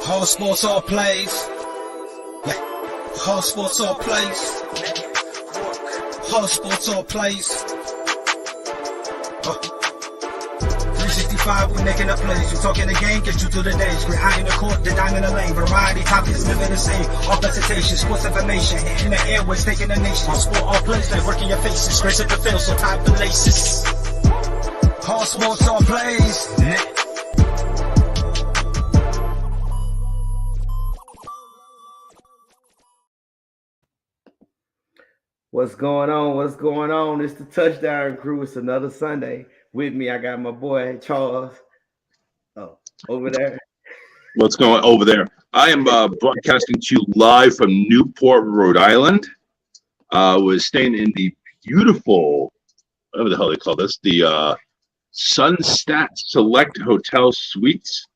All sports, all plays. Yeah. All sports, all plays. All sports, all plays. 365, we making up plays. You talking the game, get you to the days. We're high in the court, the dime in the lane. Variety topics, living the same. All presentation, sports information. Hitting the airways, taking the nation. All sport, all plays, like working your faces. Grace at the field, so tie the laces. All sports, all plays. What's going on? What's going on? It's the Touchdown Crew. It's another Sunday. With me, I got my boy Charles. Oh, over there. What's going over there? I am broadcasting to you live from Newport, Rhode Island. Was staying in the beautiful, whatever the hell they call this, the Sunset Select Hotel Suites.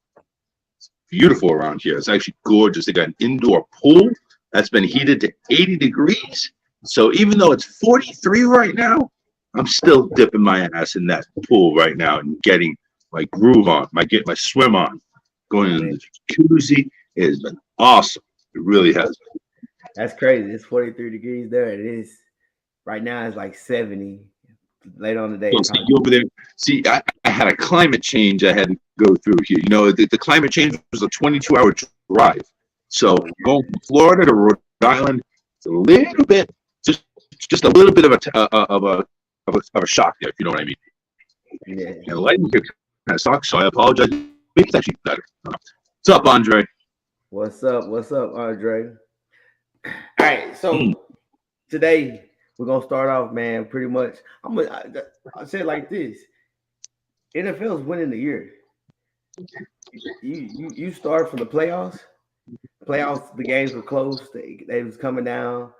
It's beautiful around here. It's actually gorgeous. They got an indoor pool that's been heated to 80 degrees. So even though it's 43 right now, I'm still dipping my ass in that pool right now and getting my groove on, get my swim on. Going in the jacuzzi. It has been awesome. It really has been. That's crazy. It's 43 degrees there. It is. Right now it's like 70. Later on the day. So you over there. See, I had a climate change I had to go through here. You know, the climate change was a 22-hour drive. So going from Florida to Rhode Island, it's a little bit. Just a little bit of a shock there, if you know what I mean. Yeah. And the lighting here kind of sucks, so I apologize. It's actually better. What's up, Andre? What's up? What's up, Andre? All right, so today we're gonna start off, man. Pretty much, I say it like this: NFL's winning the year. You start from the playoffs. The games were close. They was coming down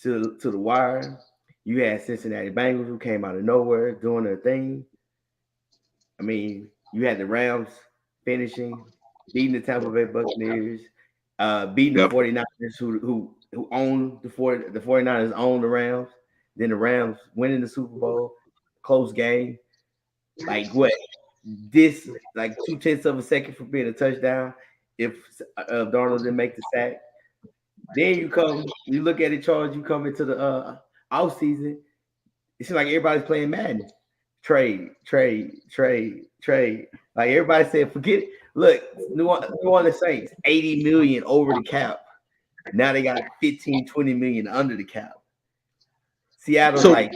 to the wire. You had Cincinnati Bengals who came out of nowhere doing their thing. I mean, you had the Rams finishing, beating the Tampa Bay Buccaneers, beating the 49ers who own the 49ers own the Rams. Then the Rams winning the Super Bowl, close game. Like what? This like 0.2 of a second for being a touchdown. If Darnold didn't make the sack. Then you look at it, Charles, you come into the off season. It seems like everybody's playing Madden. Trade. Like everybody said, forget it. Look, New Orleans Saints, 80 million over the cap. Now they got 15, 20 million under the cap. Seattle's like,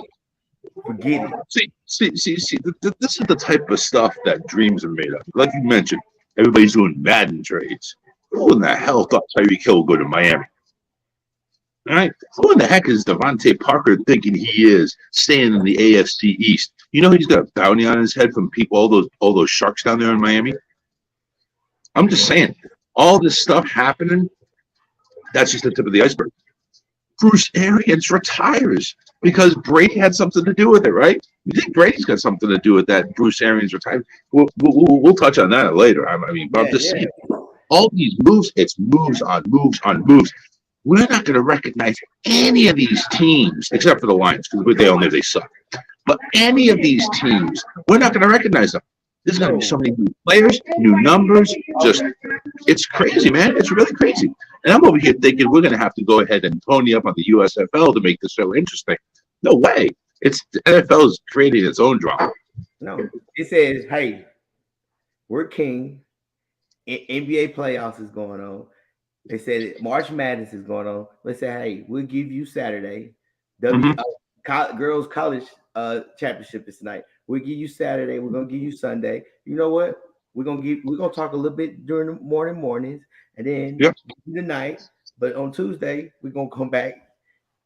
forget it. See, this is the type of stuff that dreams are made of. Like you mentioned, everybody's doing Madden trades. Who in the hell thought Tyreek Hill would go to Miami? All right, who in the heck is Devontae Parker thinking he is staying in the AFC East? You know he's got a bounty on his head from people, all those sharks down there in Miami. I'm just saying, all this stuff happening, that's just the tip of the iceberg. Bruce Arians retires because Brady had something to do with it, right? You think Brady's got something to do with that? Bruce Arians retired. We'll touch on that later. I mean, but I'm just saying, all these moves, it's moves on moves on moves. We're not going to recognize any of these teams, except for the Lions, because they all know they suck. But any of these teams, we're not going to recognize them. There's going to be so many new players, new numbers. It's crazy, man. It's really crazy. And I'm over here thinking we're going to have to go ahead and pony up on the USFL to make this so interesting. No way. The NFL is creating its own drama. No, it says, hey, we're king. NBA playoffs is going on. They said March Madness is going on. Let's say, hey, we'll give you Saturday. Girls College Championship is tonight. We'll give you Saturday. We're gonna give you Sunday. You know what? We're gonna talk a little bit during the mornings, and then the night. But on Tuesday, we're gonna come back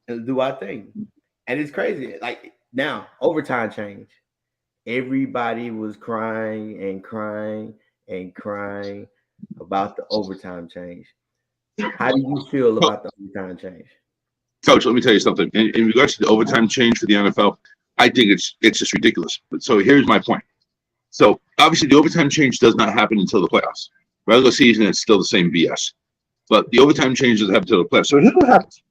and do our thing. And it's crazy. Like now, overtime change. Everybody was crying about the overtime change. How do you feel about the overtime change? Coach, let me tell you something. In regards to the overtime change for the NFL, I think it's just ridiculous. But so here's my point. So obviously the overtime change does not happen until the playoffs. Regular season, it's still the same BS. But the overtime change doesn't happen until the playoffs. So here's what happens.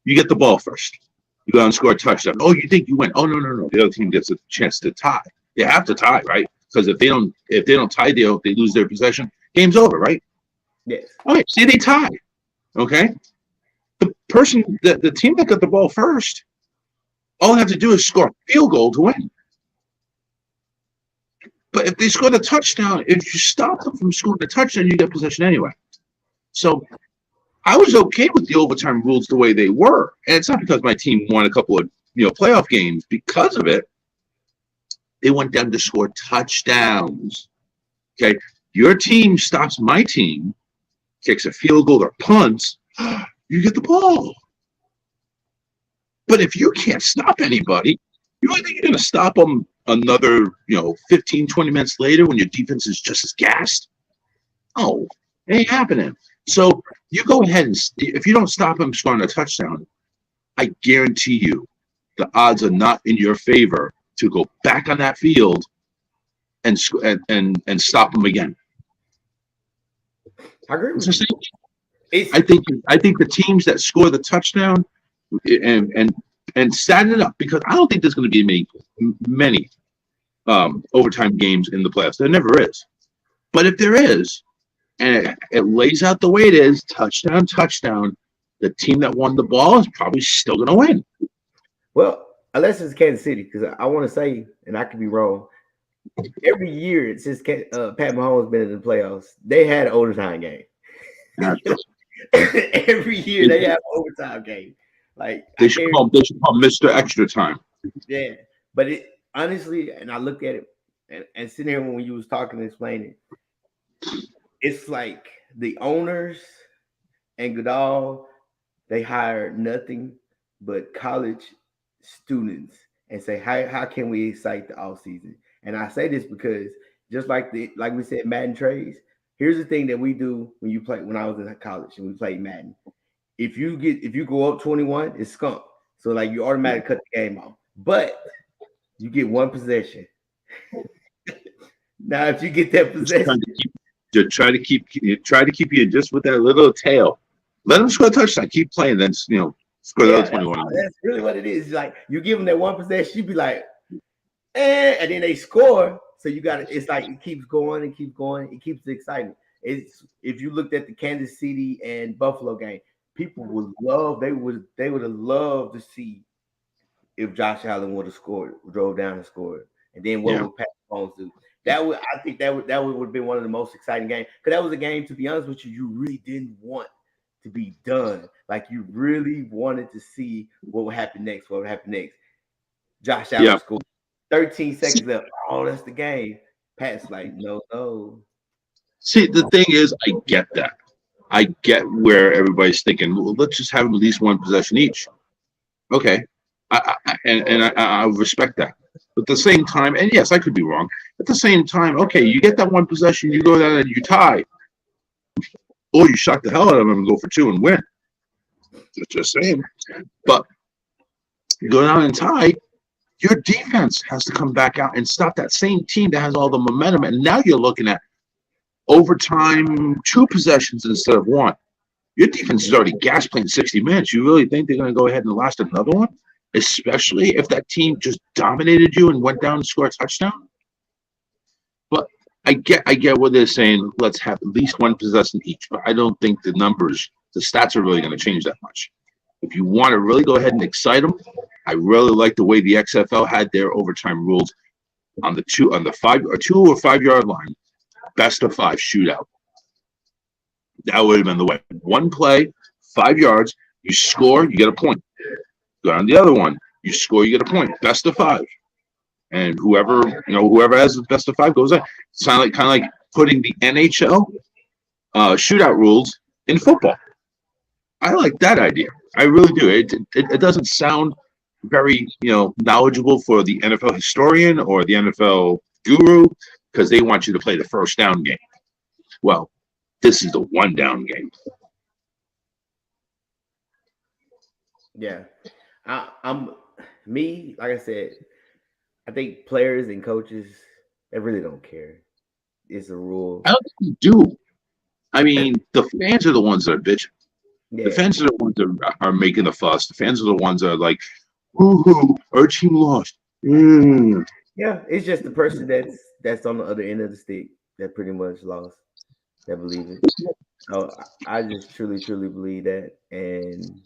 You get the ball first. You go out and score a touchdown. Oh, you think you win? Oh, no. The other team gets a chance to tie. They have to tie, right? Because if they don't tie, they lose their possession. game's over, right? Yes. Okay, say they tie. Okay, the team that got the ball first, all they have to do is score a field goal to win. But if they score the touchdown, if you stop them from scoring the touchdown, you get possession anyway. So I was okay with the overtime rules the way they were, and it's not because my team won a couple of playoff games. Because of it, they went down to score touchdowns. Okay, your team stops my team, kicks a field goal or punts, you get the ball. But if you can't stop anybody, you really think you're going to stop them another 15, 20 minutes later when your defense is just as gassed? Oh, it ain't happening. So you go ahead and if you don't stop them scoring a touchdown, I guarantee you the odds are not in your favor to go back on that field and stop them again. I agree with you. I think the teams that score the touchdown and stand it up, because I don't think there's going to be many overtime games in the playoffs. There never is. But if there is, and it lays out the way it is, touchdown, the team that won the ball is probably still going to win. Well, unless it's Kansas City, because I want to say, and I could be wrong, every year since Pat Mahomes been in the playoffs, they had an overtime game. Every year they have an overtime game. Like they should call Mr. Extra Time. Yeah, but it honestly, and I look at it and sitting here when you was talking and explaining, it's like the owners and Goodall, they hire nothing but college students and say, how can we excite the offseason? And I say this because just like we said, Madden trades, here's the thing that we do when I was in college and we played Madden. If you go up 21, it's skunk. So like you automatically cut the game off. But you get one possession. Now if you get that possession, try to keep you just with that little tail. Let them score a touchdown. Keep playing, then score the other 21. That's really what it is. Like you give them that one possession, you be like, and then they score. So you got it's like it keeps going and keeps going. It keeps it exciting. It's if you looked at the Kansas City and Buffalo game, people would love. They would have loved to see if Josh Allen would have scored, drove down and scored, and then what would Pat Mahomes do? I think that would have been one of the most exciting games, because that was a game, to be honest with you, you really didn't want to be done. Like you really wanted to see what would happen next. Josh Allen scored. 13 seconds left. Oh, that's the game. Pat's like, no. See, the thing is, I get that. I get where everybody's thinking, well, let's just have at least one possession each. Okay. I respect that. But at the same time, and yes, I could be wrong. At the same time, okay, you get that one possession, you go down and you tie. Or you shock the hell out of them and go for two and win. Just saying. But you go down and tie, your defense has to come back out and stop that same team that has all the momentum. And now you're looking at overtime, 2 possessions instead of 1. Your defense is already gas playing 60 minutes. You really think they're going to go ahead and last another one? Especially if that team just dominated you and went down and scored a touchdown? But I get what they're saying. Let's have at least one possession each. But I don't think the stats are really going to change that much. If you want to really go ahead and excite them, I really like the way the XFL had their overtime rules on the 2 or 5 yard line. Best of 5 shootout. That would have been the way. 1 play, 5 yards. You score, you get a point. Go on the other one. You score, you get a point. Best of 5. And whoever has the best of 5 goes in. It's kind of like putting the NHL shootout rules in football. I like that idea. I really do. It doesn't sound very knowledgeable for the NFL historian or the NFL guru, because they want you to play the first down game. Well, this is the 1 down game. Yeah. Like I said, I think players and coaches, they really don't care. It's a rule. I don't think they do. I mean, the fans are the ones that are bitching. Yeah. The fans are the ones that are making the fuss. The fans are the ones that are like, "Woohoo! Our team lost." Yeah, it's just the person that's on the other end of the stick that pretty much lost. that believe it. So I just truly, truly believe that. And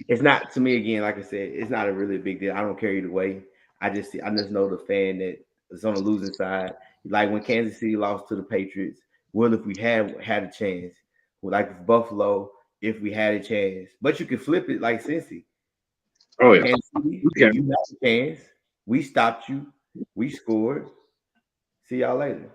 it's not, to me, again, like I said, it's not a really big deal. I don't care either way. I just know the fan that is on the losing side. Like when Kansas City lost to the Patriots, well, if we had a chance, like Buffalo, if we had a chance, but you could flip it like Cincy. Oh yeah, Kansas City, okay. if you had a chance, we stopped you, we scored. See y'all later.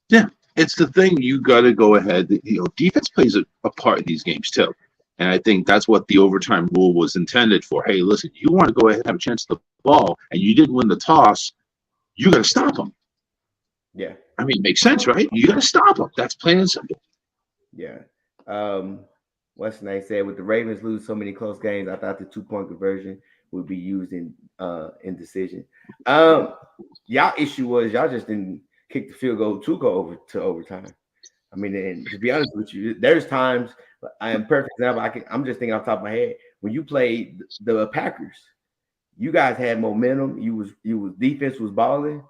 Yeah, it's the thing. You got to go ahead. Defense plays a part in these games too, and I think that's what the overtime rule was intended for. Hey, listen, you want to go ahead and have a chance at the ball, and you didn't win the toss. You got to stop them. Yeah. I mean, it makes sense, right? You got to stop them. That's plain and simple. Yeah. What's nice said with the Ravens lose so many close games, I thought the 2-point conversion would be used in decision. Y'all issue was y'all just didn't kick the field goal to go over to overtime. I mean, and to be honest with you, there's times I am perfect example. I'm just thinking off the top of my head when you played the Packers, you guys had momentum. You was defense was balling,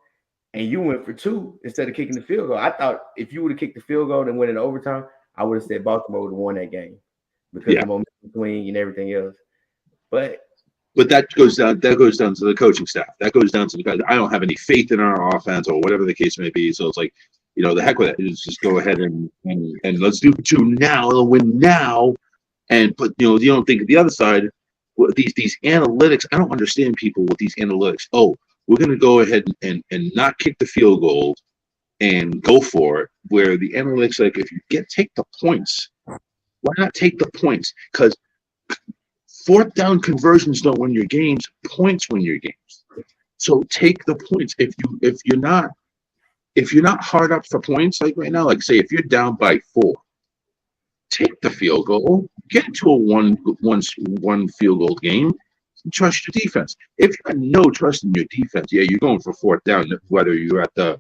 and you went for 2 instead of kicking the field goal. I thought if you would have kicked the field goal and went in overtime, I would have said Baltimore would have won that game because of momentum swing and everything else. But that goes down. That goes down to the coaching staff. That goes down to the guys. I don't have any faith in our offense or whatever the case may be. So it's like, the heck with it. Just go ahead and let's do 2 now. They'll win now. But you don't think of the other side. These analytics. I don't understand people with these analytics. Oh, we're going to go ahead and not kick the field goal and go for it. Where the analytics, like, if you take the points, why not take the points? Because 4th down conversions don't win your games. Points win your games. So take the points. If you're not hard up for points, like right now, like say if you're down by 4, take the field goal, get into a one field goal game, and trust your defense. If you have no trust in your defense, you're going for 4th down, whether you're at the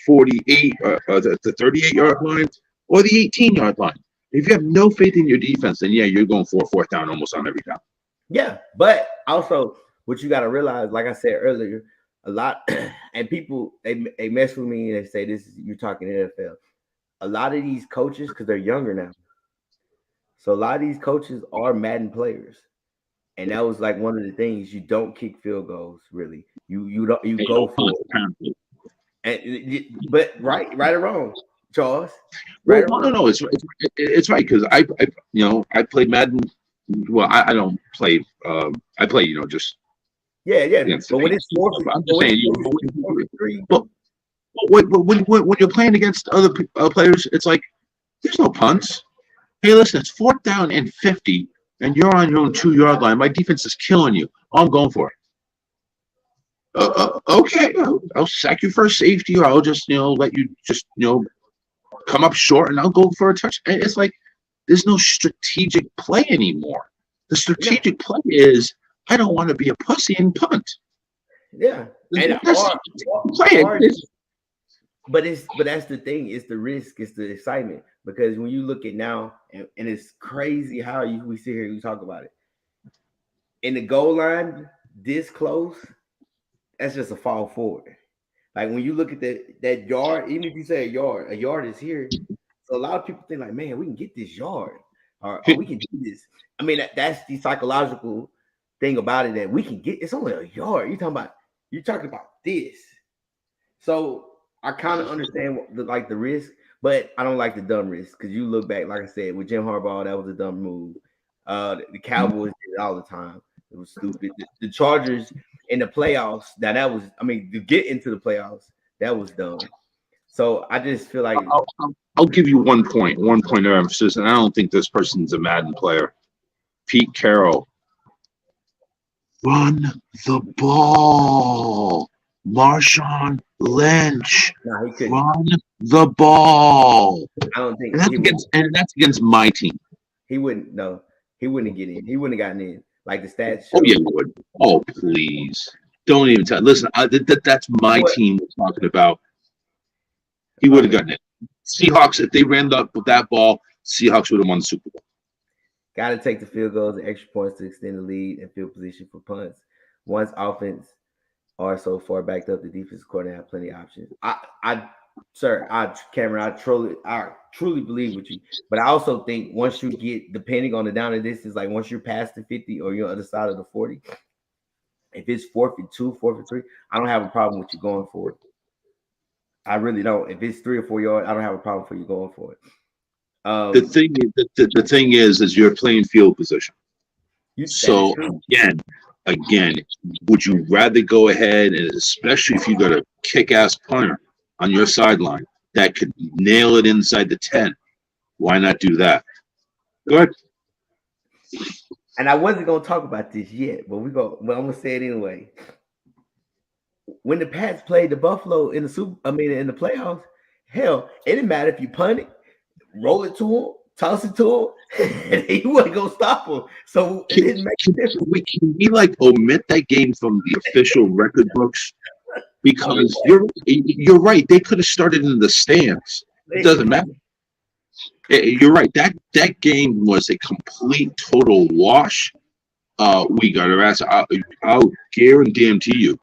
48 or the 38-yard line or the 18-yard line. If you have no faith in your defense, then you're going for a 4th down almost on every down. Yeah, but also what you got to realize, like I said earlier, a lot and people they mess with me and they say you're talking NFL. A lot of these coaches, because they're younger now, so a lot of these coaches are Madden players, and that was like one of the things. You don't kick field goals, really. You go for it. But right or wrong, Charles. Right? No. It's right because I played Madden. Well, I don't play. I play. Just But when it's 4, I'm just saying. When you're playing against other players, it's like there's no punts. Hey, listen, it's 4th down and 50, and you're on your own 2-yard line. My defense is killing you. I'm going for it. Okay, I'll sack you for a safety, or I'll just let you just come up short, and I'll go for a touch. And it's like there's no strategic play anymore. The strategic play is I don't want to be a pussy and punt. Yeah, and but that's the thing. It's the risk. It's the excitement. Because when you look at now, and it's crazy how we sit here and we talk about it. In the goal line, this close, that's just a fall forward. Like when you look at that yard, even if you say a yard is here. So a lot of people think like, man, we can get this yard, or we can do this. I mean, that's the psychological thing about it that we can get. It's only a yard. You're talking about this. So I kind of understand the risk, but I don't like the dumb risk because you look back, like I said, with Jim Harbaugh, that was a dumb move. The Cowboys did it all the time. It was stupid. The Chargers in the playoffs, to get into the playoffs, that was dumb. So I just feel like I'll give you one point of emphasis, and I don't think this person's a Madden player. Pete Carroll. Run the ball. Marshawn Lynch. No, he couldn't. Run the ball. I don't think that's against my team. He wouldn't. No, he wouldn't get in. He wouldn't have gotten in. Like the stats show. Oh yeah, he would. Oh please, don't even tell. Listen, that's my team we're talking about. He would have gotten it. Seahawks, if they ran up with that ball, Seahawks would have won the Super Bowl. Got to take the field goals and extra points to extend the lead and field position for punts. Once offense are so far backed up, the defense coordinator have plenty of options. Sir, Cameron, I truly believe with you. But I also think once you get, depending on the down and distance, like once you're past the 50 or you're on the other side of the 40, if it's 4 for 2, 4 for 3, I don't have a problem with you going for it. I really don't. If it's 3 or 4 yards, I don't have a problem for you going for it. The thing is you're playing field position. So again, would you rather go ahead, and especially if you got a kick-ass punter on your sideline that could nail it inside the 10? Why not do that? Go ahead. And I wasn't gonna talk about this yet, but I'm gonna say it anyway. When the Pats played the Buffalo in the playoffs, hell, it didn't matter if you punt it, roll it to him, toss it to him, and he wasn't gonna stop him. So it didn't make a difference. Can we like omit that game from the official record books? Because you're right. They could have started in the stands. It doesn't matter. You're right. That game was a complete total wash. We got our ass. I'll guarantee you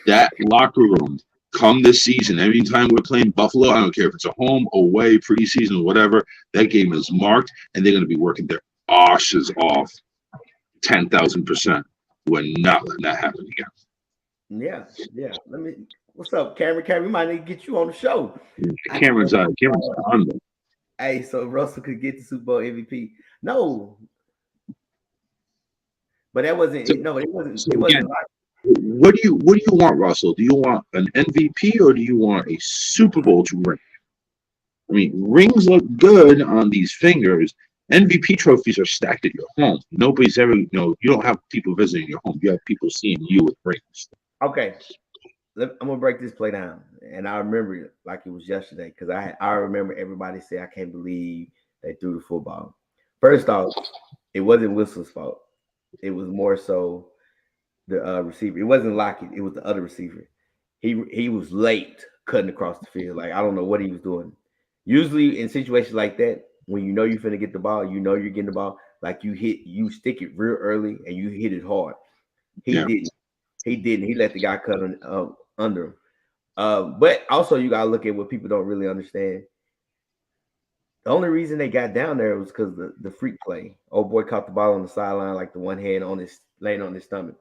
that locker room come this season. Every time we're playing Buffalo, I don't care if it's a home, away, preseason, whatever. That game is marked, and they're going to be working their asses off 10,000%. We're not letting that happen again. Yeah. What's up, Cameron? Cameron, we might need to get you on the show. Cameron's on. Hey, so Russell could get the Super Bowl MVP. No, but that wasn't. So, no, it wasn't. So it wasn't. Again, what do you want, Russell? Do you want an MVP or do you want a Super Bowl to ring? I mean, rings look good on these fingers. MVP trophies are stacked at your home. Nobody's ever, you don't have people visiting your home. You have people seeing you with rings. Okay, I'm gonna break this play down, and I remember it like it was yesterday because I remember everybody say I can't believe they threw the football. First off, it wasn't Whistle's fault. It was more so the receiver. It wasn't Lockett. It was the other receiver. He was late cutting across the field. Like I don't know what he was doing. Usually in situations like that, when you know you're finna get the ball, you know you're getting the ball. Like you stick it real early and you hit it hard. He didn't. He let the guy cut under him. But also you gotta look at what people don't really understand. The only reason they got down there was because the freak play. Old boy caught the ball on the sideline, like the one hand laying on his stomach.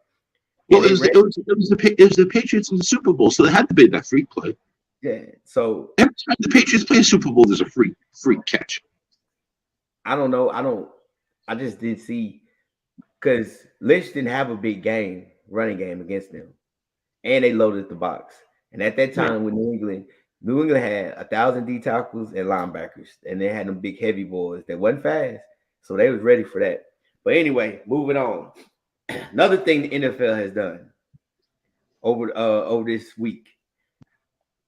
Well, it was the Patriots in the Super Bowl, so they had to be that freak play. Yeah. So every time the Patriots play a Super Bowl, there's a freak catch. I don't know. I just didn't see because Lynch didn't have a big running game against them, and they loaded the box. And at that time, with New England had 1,000 D tackles and linebackers, and they had them big heavy boys that wasn't fast, so they was ready for that. But anyway, moving on. Another thing the NFL has done over this week,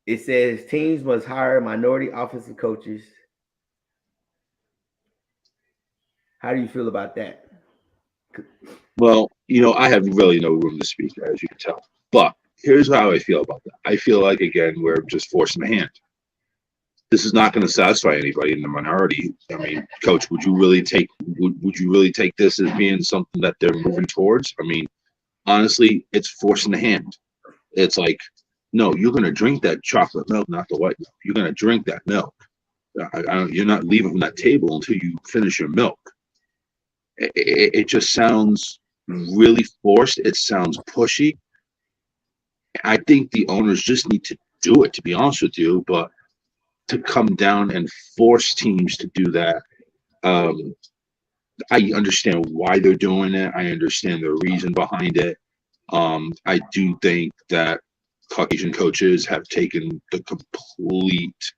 it says teams must hire minority offensive coaches. How do you feel about that? Well, I have really no room to speak, as you can tell. But here's how I feel about that. I feel like, again, we're just forcing the hand. This is not going to satisfy anybody in the minority. I mean, Coach, would you really take this as being something that they're moving towards? I mean, honestly, it's forcing the hand. It's like, no, you're going to drink that chocolate milk, not the white milk. You're going to drink that milk. You're not leaving from that table until you finish your milk. It just sounds really forced. It sounds pushy. I think the owners just need to do it, to be honest with you. But to come down and force teams to do that, I understand why they're doing it. I understand the reason behind it. I do think that Caucasian coaches have taken the complete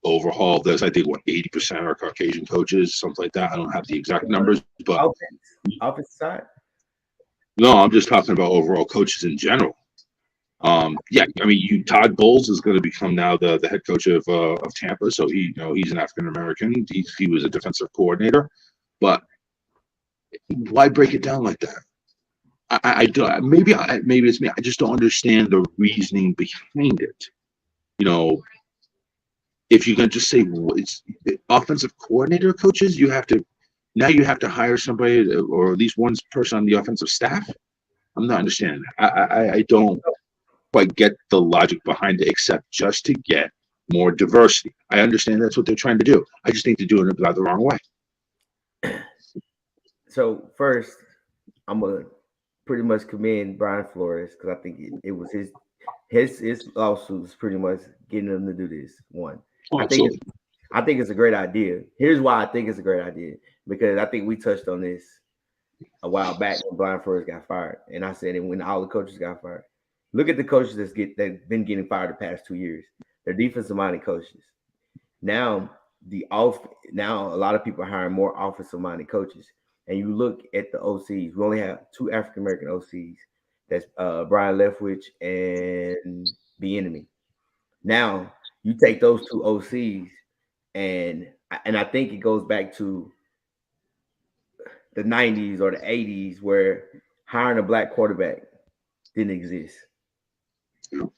overhaul of this. I think 80% are Caucasian coaches, something like that. I don't have the exact numbers, but offensive side. No, I'm just talking about overall coaches in general. Todd Bowles is going to become now the head coach of Tampa. So he's an African American. He was a defensive coordinator, but why break it down like that? I don't. Maybe it's me. I just don't understand the reasoning behind it. If you're going to just say it's offensive coordinator coaches, you have to hire somebody or at least one person on the offensive staff. I'm not understanding. I don't quite get the logic behind it, except just to get more diversity. I understand that's what they're trying to do. I just think they're doing it the wrong way. So first, I'm gonna pretty much commend Brian Flores because I think it was his lawsuit was pretty much getting them to do this. One, Oh, I think it's a great idea. Here's why I think it's a great idea, because I think we touched on this a while back when Brian Flores got fired, and I said it when all the coaches got fired. Look at the coaches that's been getting fired the past 2 years. They're defensive minded coaches. Now now a lot of people are hiring more offensive minded coaches. And you look at the OCs. We only have 2 African American OCs. That's Brian Leftwich and Bieniemy. Now you take those 2 OCs, and I think it goes back to the 90s or the 80s where hiring a black quarterback didn't exist. And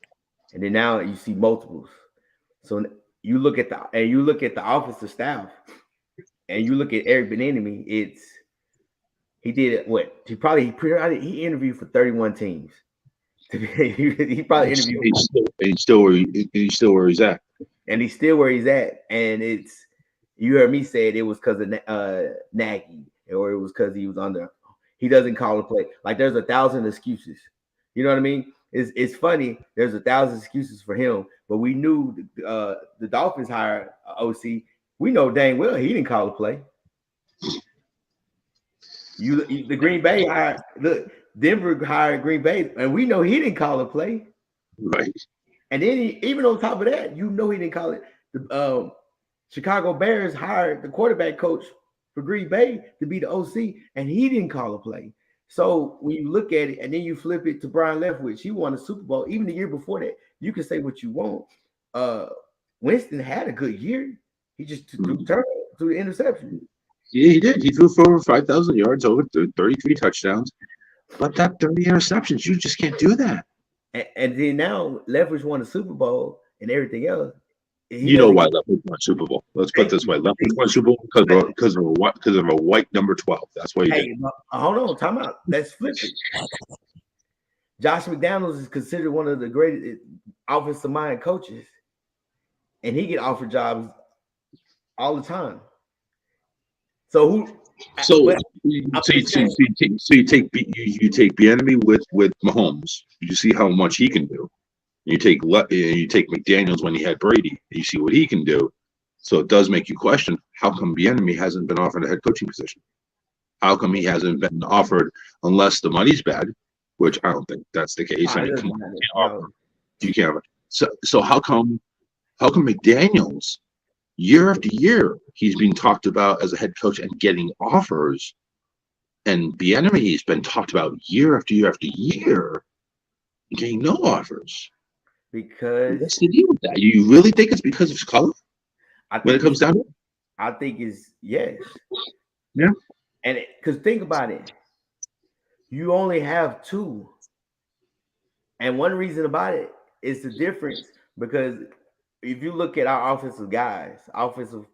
then now you see multiples. So you look at the offensive staff, and you look at Eric Bieniemy. He did what? He interviewed for 31 teams. He probably interviewed. He's still where he's at. And he's still where he's at. And you heard me say it was because of Nagy, or it was because he doesn't call a play. Like there's 1,000 excuses. You know what I mean? It's funny. There's 1,000 excuses for him, but we knew the Dolphins hired OC. We know dang well he didn't call a play. The Green Bay hired Denver hired Green Bay, and we know he didn't call a play. Right. And then even on top of that, he didn't call it. The Chicago Bears hired the quarterback coach for Green Bay to be the OC, and he didn't call a play. So when you look at it, and then you flip it to Brian Leftwich, he won a Super Bowl. Even the year before that, you can say what you want. Winston had a good year. He just threw the interception. Yeah, he did. He threw for over 5,000 yards, over 33 touchdowns. But that 30 interceptions, you just can't do that. And then now Leftwich won a Super Bowl and everything else. You know why Leftwich won Super Bowl? Let's put it this way: Leftwich won Super Bowl because of a white number 12. That's why he did. Hold on, time out. Let's flip it. Josh McDaniels is considered one of the greatest offensive mind coaches, and he get offered jobs all the time. You take Bieniemy with Mahomes. You see how much he can do. You take McDaniels when he had Brady. You see what he can do. So it does make you question: how come Bieniemy hasn't been offered a head coaching position? How come he hasn't been offered, unless the money's bad, which I don't think that's the case. I mean, come on, you can't. So how come McDaniels, year after year, he's being talked about as a head coach and getting offers, and Bieniemy has been talked about year after year after year, getting no offers? Because what's the deal with that? You really think it's because of his color? When it comes down to it? I think it's yes. Yeah. And because think about it, you only have 2. And one reason about it is the difference, because if you look at our offensive guys, we're talking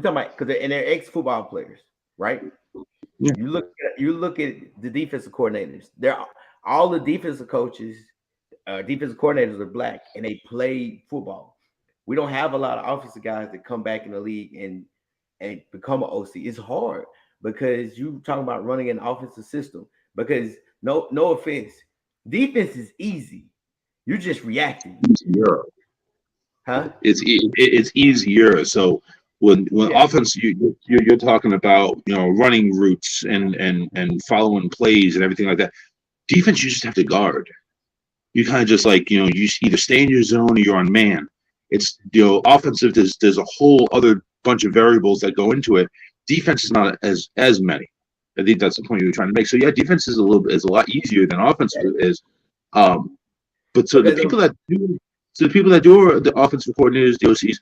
about, because they're ex-football players, right? Yeah. You look at the defensive coordinators. All the defensive coaches, defensive coordinators are black, and they play football. We don't have a lot of offensive guys that come back in the league and become an OC. It's hard because you talking about running an offensive system. Because no offense, defense is easy. You're just reacting. Easier. Huh? It's easier. So when offense, you're talking about running routes and following plays and everything like that. Defense, you just have to guard. You kind of just you either stay in your zone or you're on man. It's offensive. There's a whole other bunch of variables that go into it. Defense is not as many. I think that's the point you were trying to make. So yeah, defense is a lot easier than offensive is. But so the people that do the offensive coordinators, the OCs,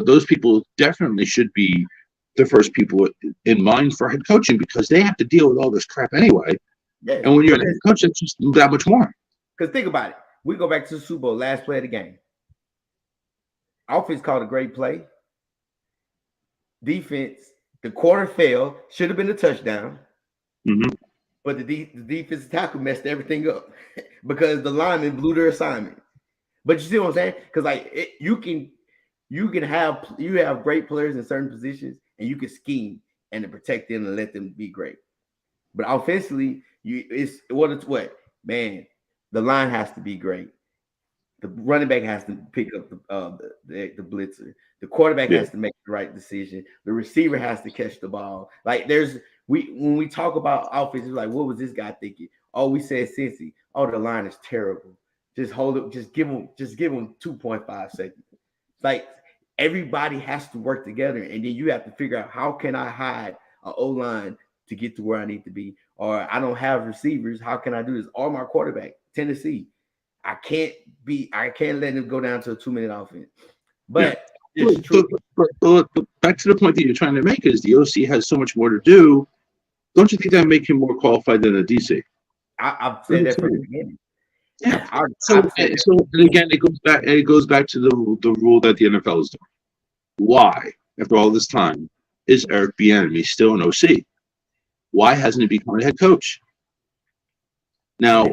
those people definitely should be the first people in mind for head coaching, because they have to deal with all this crap anyway. Yeah. And when you're a head coach, it's just that much more. Because think about it. We go back to the Super Bowl, last play of the game. Offense called a great play. Defense, the quarter fell, should have been a touchdown. Mm-hmm. But the defensive tackle messed everything up because the lineman blew their assignment. But you see what I'm saying? Because like you have great players in certain positions, and you can scheme and to protect them and let them be great. But offensively, it's what man. The line has to be great. The running back has to pick up the blitzer. The quarterback has to make the right decision. The receiver has to catch the ball. Like when we talk about offense, it's like, what was this guy thinking? Oh, we said Cincy. Oh, the line is terrible. Just hold it. Just give him 2.5 seconds. Like everybody has to work together, and then you have to figure out how can I hide an O line to get to where I need to be, or I don't have receivers. How can I do this? Or my quarterback, Tennessee. I can't let him go down to a 2-minute offense. But it's true. But back to the point that you're trying to make is the OC has so much more to do. Don't you think that make him more qualified than a DC? I've said that from the beginning. Yeah. So again, it goes back to the rule that the NFL is doing. Why, after all this time, is Eric Bieniemy still an OC? Why hasn't he become a head coach? Now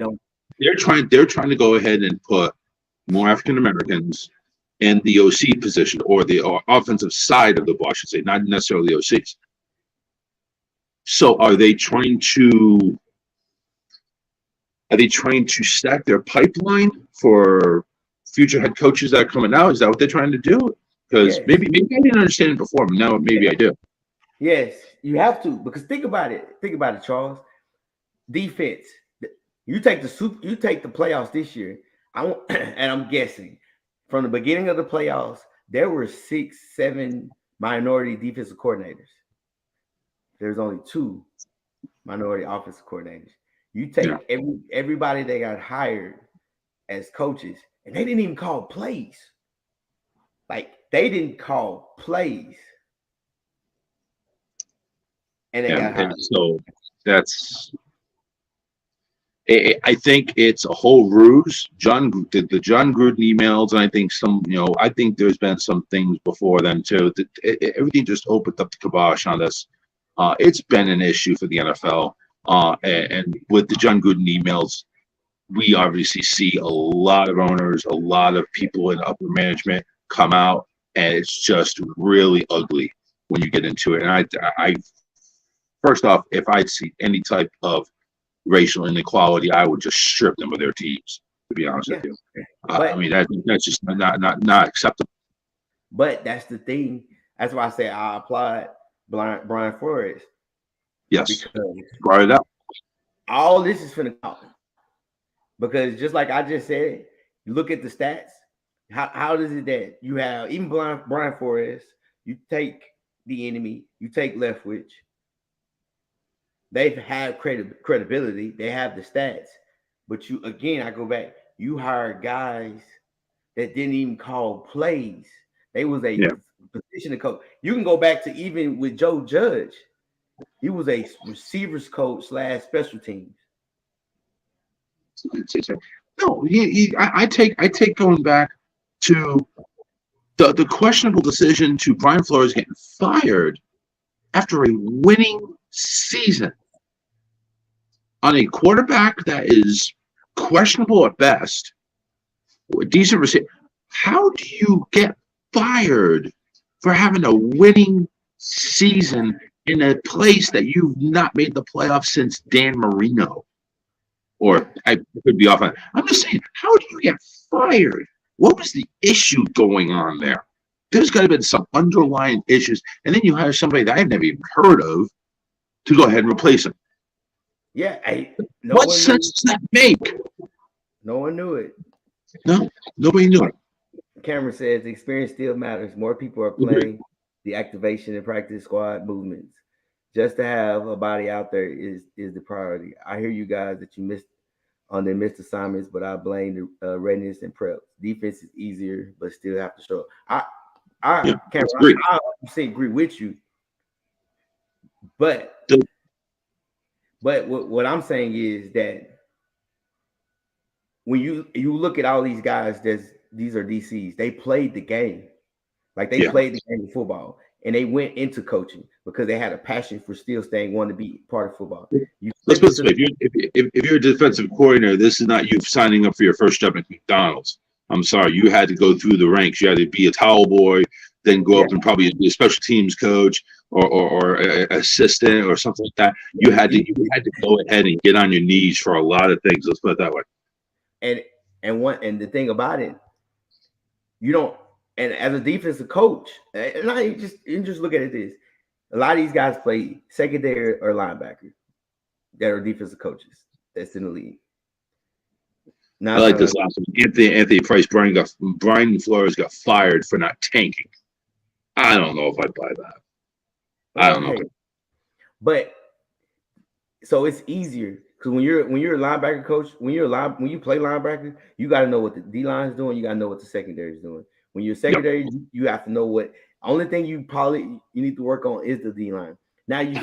they're trying to go ahead and put more African Americans in the OC position or the offensive side of the ball, I should say, not necessarily the OCs. So are they trying to stack their pipeline for future head coaches that are coming out? Is that what they're trying to do? Because maybe I didn't understand it before, but now maybe I do. Yes, you have to, because think about it, Charles. Defense. You take the playoffs this year. And I'm guessing from the beginning of the playoffs, there were 6-7 minority defensive coordinators. There's only 2 minority offensive coordinators. You take everybody that got hired as coaches, and they didn't even call plays. Like they didn't call plays. And they got hired. So that's. I think it's a whole ruse. The John Gruden emails, and I think I think there's been some things before then too. Everything just opened up the kibosh on this. It's been an issue for the NFL, and with the John Gruden emails, we obviously see a lot of owners, a lot of people in upper management come out, and it's just really ugly when you get into it. And I first off, if I see any type of racial inequality, I would just strip them of their teams, to be honest with you. I mean, that's just not acceptable. But that's the thing. That's why I say I applaud Brian Flores. Yes, brought it up. All this is finna come. Because just like I just said, you look at the stats. How does it that you have even Brian Flores, you take the enemy, you take Leftwich. They've had credibility. They have the stats. But I go back. You hired guys that didn't even call plays. They was a position to coach. You can go back to even with Joe Judge. He was a receivers coach / special teams. No, I take going back to the questionable decision to Brian Flores getting fired after a winning season on a quarterback that is questionable at best, a decent receiver. How do you get fired for having a winning season in a place that you've not made the playoffs since Dan Marino? Or I could be off on. I'm just saying, how do you get fired? What was the issue going on there? There's got to have been some underlying issues, and then you hire somebody that I've never even heard of to go ahead and replace him. Yeah, what sense does that make? No one knew it. No, nobody knew it. Cameron says experience still matters. More people are playing the activation and practice squad movements. Just to have a body out there is the priority. I hear you guys that you missed assignments, but I blame the readiness and prep. Defense is easier, but still have to show up. I agree with you. But what I'm saying is that when you look at all these guys, these are DCs. They played the game. Like they played the game of football, and they went into coaching because they had a passion for still wanting to be part of football. Let's put it this way: if you're a defensive coordinator, this is not you signing up for your first job at McDonald's. I'm sorry, you had to go through the ranks. You had to be a towel boy, then go up and probably be a special teams coach or assistant or something like that. You had to go ahead and get on your knees for a lot of things. Let's put it that way. And the thing about it, you don't. And as a defensive coach, and you just look at it this: a lot of these guys play secondary or linebacker that are defensive coaches. That's in the league. Now, I like this last one. Anthony Price, Brian Flores got fired for not tanking. I don't know if I buy that. I don't know. But so it's easier because when you're a linebacker coach, when you play linebacker, you got to know what the D line is doing. You got to know what the secondary is doing. When you're secondary, you have to know what. Only thing you need to work on is the D line. Now you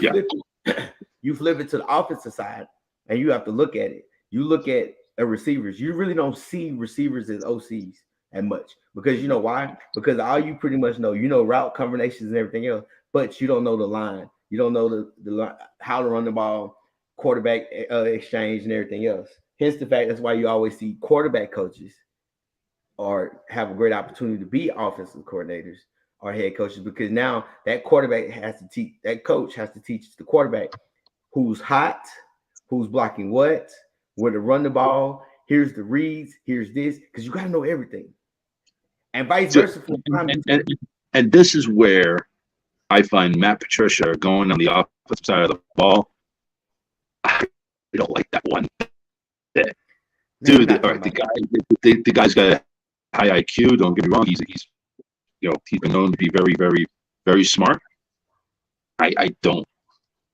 flip it to the offensive side, and you have to look at it. You look at receivers. You really don't see receivers as OCs as much because you know why? Because all you pretty much know, route combinations and everything else, but you don't know the line. You don't know the how to run the ball, quarterback exchange, and everything else. Hence the fact that's why you always see quarterback coaches or have a great opportunity to be offensive coordinators or head coaches because now that quarterback coach has to teach the quarterback who's hot, who's blocking what, where to run the ball. Here's the reads. Here's this because you got to know everything, and vice versa. And this is where I find Matt Patricia going on the offensive side of the ball. I don't like that one. Dude, the guy's got a high IQ. Don't get me wrong. He's been known to be very, very, very smart. I don't.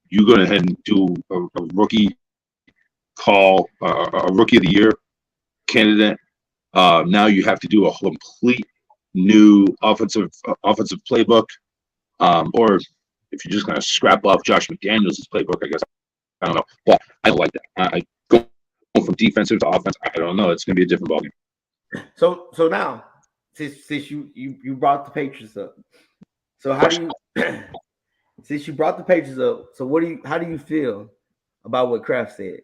You go ahead and do a rookie call, a rookie of the year candidate. Now you have to do a complete new offensive playbook. Or if you're just going to scrap off Josh McDaniels' playbook, I guess. I don't know. But I don't like that. I go from defensive to offense. I don't know. It's going to be a different ballgame. So now, since you brought the Patriots up, so how do you since you brought the Patriots up, so how do you feel about what Kraft said?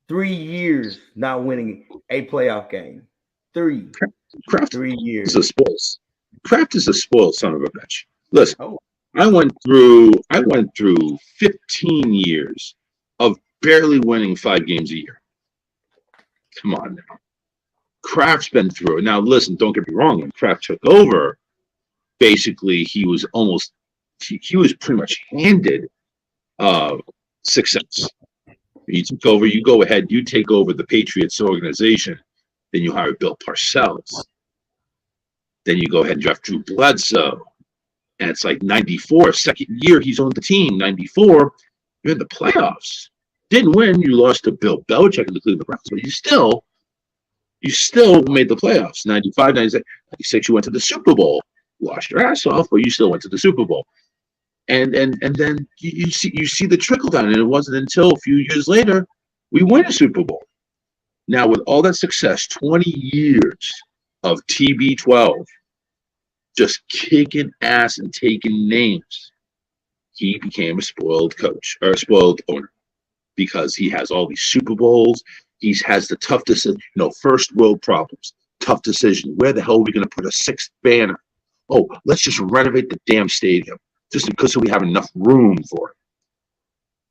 3 years not winning a playoff game. Kraft 3 years. Kraft is a spoiled son of a bitch. Listen, I went through 15 years of barely winning 5 games a year. Come on now. Kraft's been through it. Now, listen, don't get me wrong. When Kraft took over, basically he was pretty much handed success. You took over, you go ahead, you take over the Patriots organization, then you hire Bill Parcells. Then you go ahead and draft Drew Bledsoe. And it's like 94, second year he's on the team. 94, you're in the playoffs. Didn't win, you lost to Bill Belichick and the Cleveland Browns, but you still made the playoffs. 95, 96, you went to the Super Bowl. Lost your ass off, but you still went to the Super Bowl. And then you see the trickle down, and it wasn't until a few years later we win a Super Bowl. Now with all that success, 20 years of TB12, just kicking ass and taking names, he became a spoiled coach or a spoiled owner because he has all these Super Bowls. He has the tough decision, first world problems, tough decision. Where the hell are we going to put a 6th banner? Oh, let's just renovate the damn stadium just because we have enough room for it.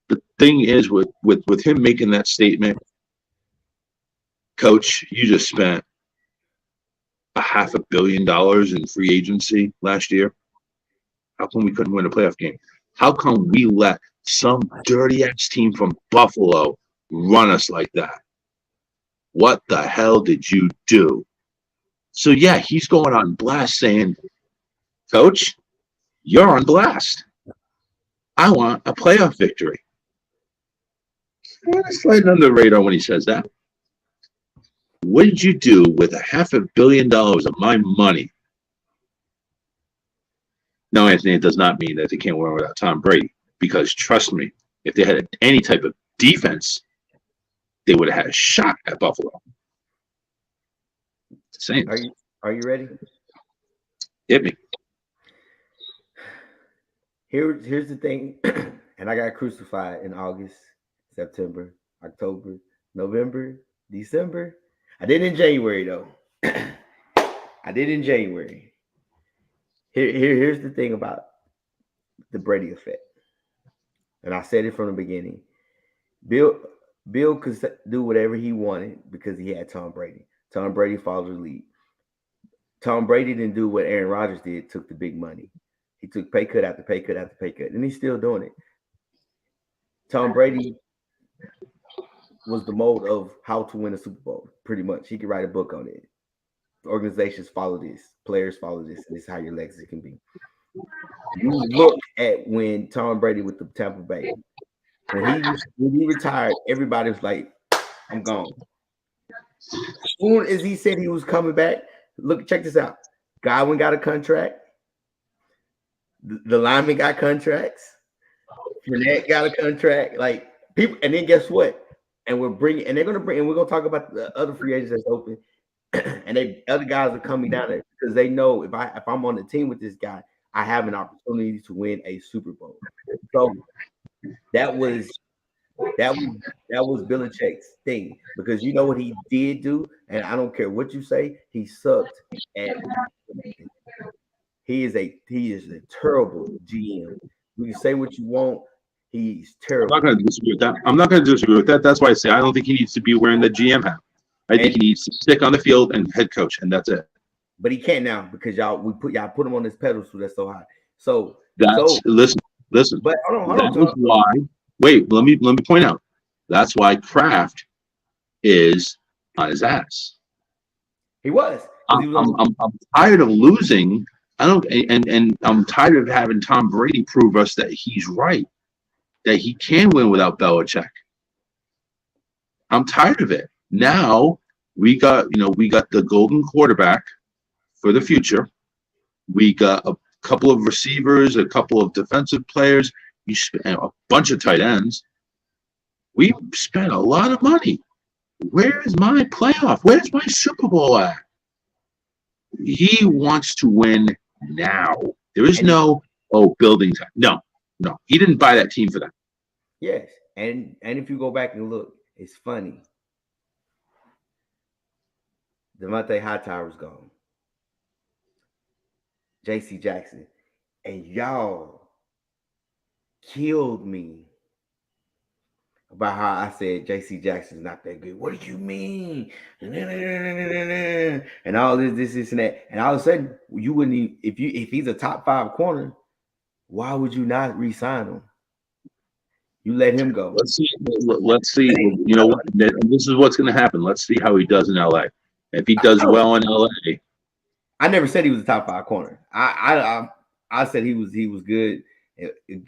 The thing is with him making that statement, Coach, you just spent $500 million in free agency last year. How come we couldn't win a playoff game? How come we let some dirty ass team from Buffalo run us like that? What the hell did you do? So yeah, he's going on blast saying, Coach, you're on blast. I want a playoff victory. Kind of sliding under the radar when he says that. What did you do with $500 million of my money? No, Anthony, it does not mean that they can't win without Tom Brady. Because trust me, if they had any type of defense, they would have had a shot at Buffalo. Same. Are you ready? Hit me. Here's the thing, and I got crucified in August, September, October, November, December. I did in January though. I did in January. Here's the thing about the Brady effect, and I said it from the beginning. Bill could do whatever he wanted because he had Tom Brady. Tom Brady followed the lead. Tom Brady didn't do what Aaron Rodgers did, took the big money. He took pay cut after pay cut after pay cut, and he's still doing it. Tom Brady was the mold of how to win a Super Bowl, pretty much. He could write a book on it. Organizations follow this, players follow this, and this is how your legacy can be. You look at when Tom Brady with the Tampa Bay, when he retired, everybody was like, I'm gone. As soon as he said he was coming back, look, check this out. Godwin got a contract. The lineman got contracts. Fournette got a contract. Like people, and then guess what? And we're gonna talk about the other free agents that's open. And other guys are coming down there because they know if I'm on the team with this guy, I have an opportunity to win a Super Bowl. So that was Belichick's thing, because you know what he did do, and I don't care what you say, he sucked at. He is a terrible GM. You can say what you want, he's terrible. I'm not going to disagree with that. That's why I say I don't think he needs to be wearing the GM hat. I think he needs to stick on the field and head coach, and that's it. But he can't now because y'all put him on this pedestal that's so high. So listen. But hold on. That was why. Wait, let me point out. That's why Kraft is on his ass. He was. I'm tired of losing. And I'm tired of having Tom Brady prove us that he's right, that he can win without Belichick. I'm tired of it. Now we got the golden quarterback for the future. We got a couple of receivers, a couple of defensive players, and a bunch of tight ends. We spent a lot of money. Where is my playoff? Where's my Super Bowl at? He wants to win now. There is no building time. No. He didn't buy that team for that. Yes, and if you go back and look, it's funny. Devontae Hightower's gone. J.C. Jackson, and y'all killed me about how I said J.C. Jackson's not that good. What do you mean? And all this and that. And all of a sudden, you wouldn't even, if he's a top 5 corner, why would you not re-sign him? You let him go. Let's see. You know what? This is what's going to happen. Let's see how he does in L.A. If he does well in L.A. I never said he was a top 5 corner. I said he was good.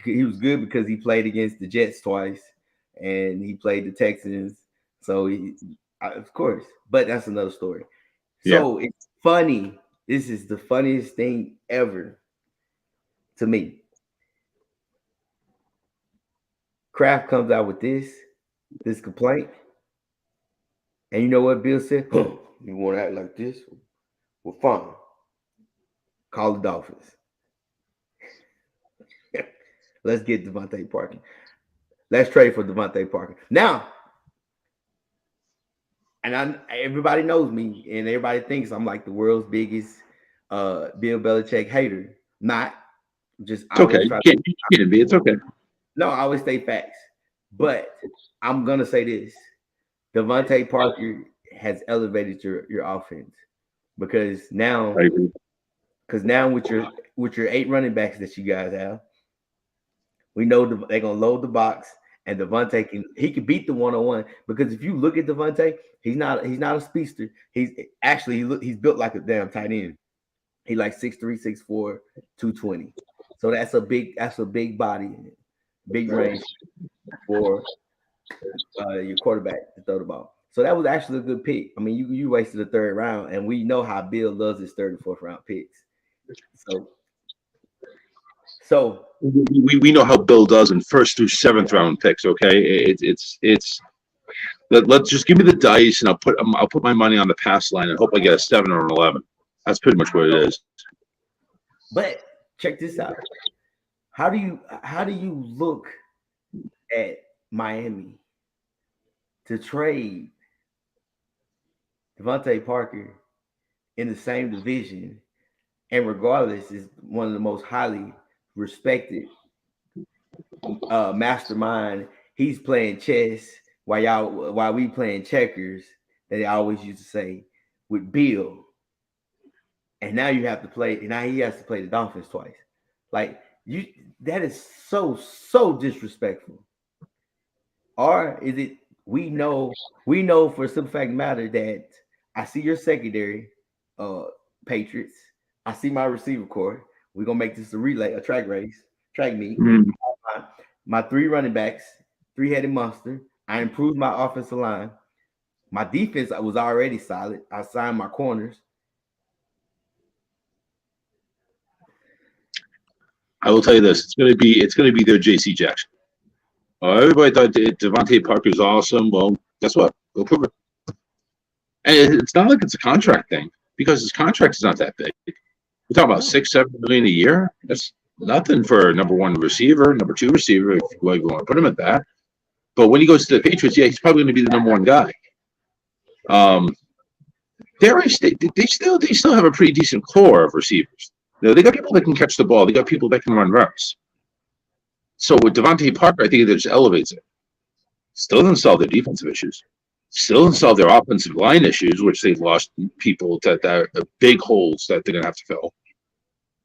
He was good because he played against the Jets twice, and he played the Texans. So of course, but that's another story. So It's funny. This is the funniest thing ever to me. Kraft comes out with this complaint, and you know what Bill said? Oh, you want to act like this? Well, fine. Call the Dolphins. Let's get Devontae Parker. Let's trade for Devontae Parker. Now, and everybody knows me, and everybody thinks I'm like the world's biggest Bill Belichick hater. Not just. It's okay. You can't be. It's okay. No, I always say facts. But I'm going to say this. Devontae Parker has elevated your offense, because now with your 8 running backs that you guys have, we know they're going to load the box, and Devontae can beat the 1-on-1, because if you look at Devontae, he's not a speedster. He's built like a damn tight end. He like 6'3", 6'4", 220. So that's a big body, big range for your quarterback to throw the ball. So that was actually a good pick. I mean, you wasted the 3rd round, and we know how Bill loves his 3rd and 4th round picks. So we know how Bill does in 1st through 7th round picks. Okay, it's let's just give me the dice, and I'll put my money on the pass line and hope I get a 7 or an 11. That's pretty much what it is. But check this out. How do you look at Miami to trade Devontae Parker in the same division, and regardless, is one of the most highly respected mastermind. He's playing chess while we playing checkers. That they always used to say with Bill, and now you have to play. And now he has to play the Dolphins twice. Like you, that is so disrespectful. Or is it we know for a simple fact matter that I see your secondary, Patriots. I see my receiver core. We're gonna make this a relay, a track race, track meet. Mm. My 3 running backs, 3-headed monster. I improved my offensive line. My defense was already solid. I signed my corners. I will tell you this: it's going to be their J.C. Jackson. Everybody thought Devontae Parker's awesome. Well, guess what? Go prove it. And it's not like it's a contract thing because his contract is not that big. We're talking about $6-7 million a year. That's nothing for a number 1 receiver, number 2 receiver, if you want to put him at that. But when he goes to the Patriots, yeah, he's probably going to be the number 1 guy. They still have a pretty decent core of receivers. You know, they got people that can catch the ball. They got people that can run routes. So with Devontae Parker, I think that just elevates it. Still doesn't solve their defensive issues. Still doesn't solve their offensive line issues, which they've lost people that are big holes that they're going to have to fill.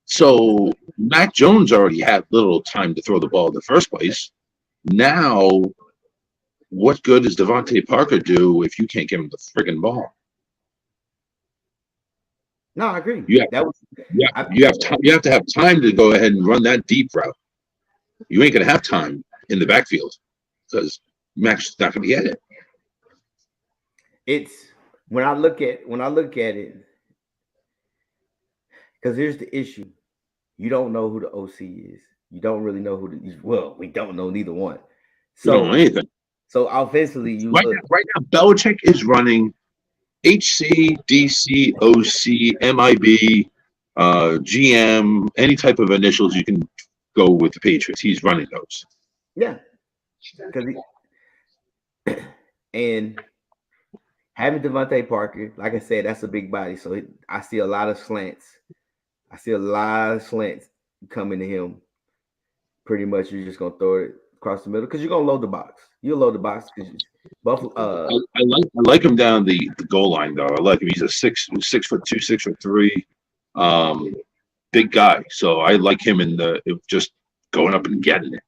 So Mac Jones already had little time to throw the ball in the first place. Now, what good does Devontae Parker do if you can't give him the friggin' ball? No, I agree. You have to have time to go ahead and run that deep route. You ain't gonna have time in the backfield because Mac's not gonna get it. It's when I look at it, because here's the issue: you don't know who the OC is. You don't really know we don't know neither one. So, You don't know anything. So offensively, right now, Belichick is running HC, DC, OC, MIB, GM, any type of initials you can go with the Patriots. He's running those. Yeah. And having Devontae Parker, like I said, that's a big body. So I see a lot of slants. Coming to him. Pretty much you're just going to throw it across the middle because you're going to load the box. You'll load the box because Buffalo. I like him down the goal line though. I like him. He's a 6'2", 6'3", big guy. So I like him in just going up and getting it.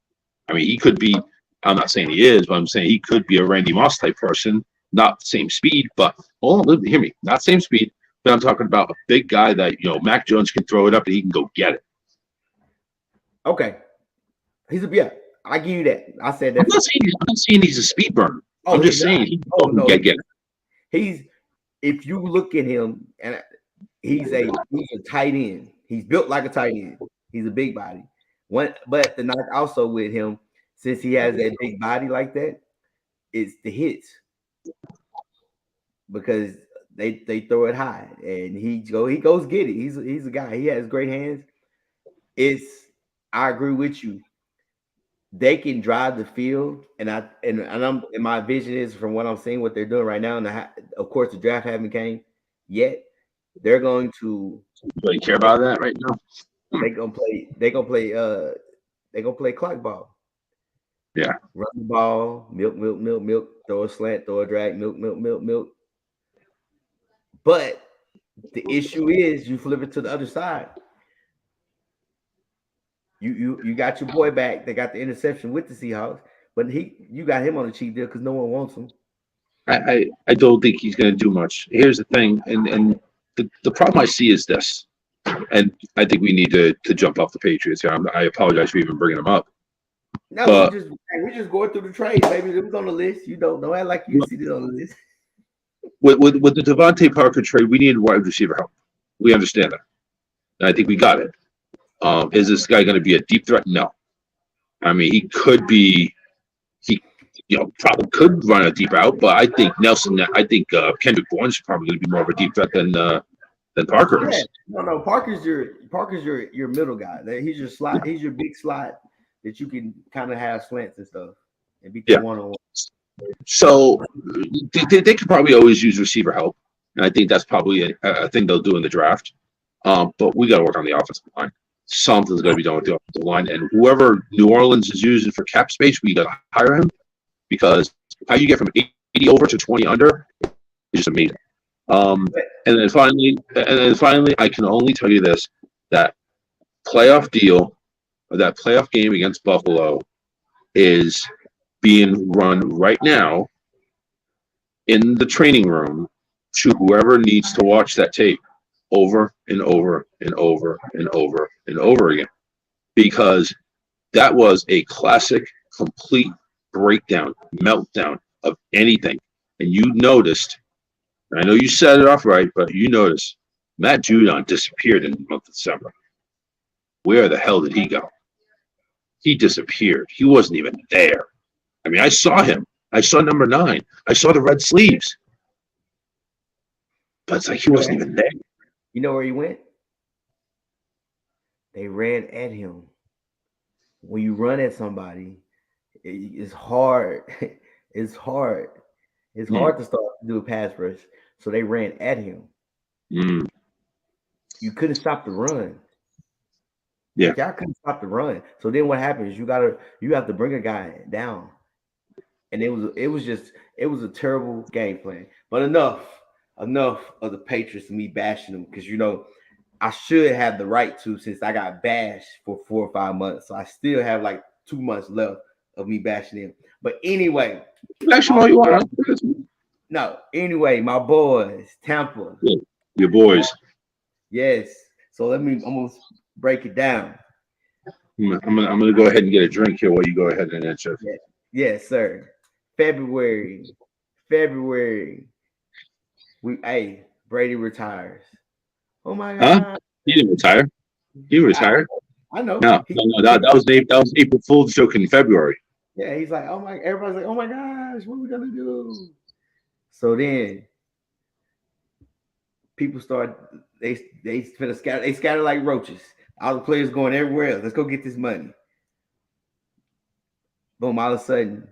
I mean, he could be. I'm not saying he is, but I'm saying he could be a Randy Moss type person. Not the same speed, but hear me. Not same speed, but I'm talking about a big guy that Mac Jones can throw it up and he can go get it. Okay, I give you that. I said that. I'm not saying he's a speed burner. I'm just saying he can get it. If you look at him, and he's a tight end. He's built like a tight end. He's a big body. But the knock also with him, since he has that big body like that, is the hits. Because they throw it high and he goes get it. He's a guy. He has great hands. I agree with you. They can drive the field, and my vision is from what I'm seeing, what they're doing right now. And of course, the draft haven't came yet. They're going to. Do you care about that right now? They're gonna play clock ball. Yeah. Run the ball, milk. Throw a slant, throw a drag, milk. But the issue is, you flip it to the other side. You got your boy back. They got the interception with the Seahawks, but you got him on a cheap deal because no one wants him. I don't think he's going to do much. Here's the thing, and the problem I see is this, and I think we need to jump off the Patriots here. I apologize for even bringing them up. No, we're just going through the trades, baby. It was on the list. You don't act like you see it on the list. With the Devontae Parker trade, we needed wide receiver help. We understand that. And I think we got it. Is this guy going to be a deep threat? No. I mean, he could be. He probably could run a deep out, but I think Kendrick Bourne's probably going to be more of a deep threat than Parker is. No. Parker's your middle guy. He's your slot. He's your big slot that you can kind of have slants and stuff and be one-on-one. So they could probably always use receiver help. And I think that's probably a thing they'll do in the draft. But we got to work on the offensive line. Something's got to be done with the offensive line. And whoever New Orleans is using for cap space, we got to hire him, because how you get from 80 over to 20 under is just amazing. And then finally, I can only tell you this: that playoff deal, or that playoff game against Buffalo, is being run right now in the training room to whoever needs to watch that tape over and over and over and over and over again, because that was a classic, complete breakdown, meltdown of anything. And you noticed, I know you set it off right, but you noticed Matt Judon disappeared in the month of December. Where the hell did he go? He disappeared. He wasn't even there. I mean, I saw him. I saw number 9. I saw the red sleeves. But it's like he wasn't even there. You know where he went? They ran at him. When you run at somebody, it's hard. It's hard. It's hard to start to do a pass rush. So they ran at him. You couldn't stop the run. Yeah, y'all couldn't stop the run. So then what happens? You have to bring a guy down. And it was a terrible game plan. But enough of the Patriots and me bashing them, because I should have the right to, since I got bashed for 4 or 5 months. So I still have like 2 months left of me bashing them. But anyway, anyway, my boys, Tampa. Yeah, your boys. Yes. So I'm gonna break it down. I'm gonna go ahead and get a drink here while you go ahead and answer. Yes, sir. February. Brady retires. Oh my God. Huh? He didn't retire. He retired. I know. No. That was April Fool's joke in February. Yeah, he's like, everybody's like, oh my gosh, what are we gonna do? So then people they scatter like roaches. All the players going everywhere else. Let's go get this money. Boom, all of a sudden,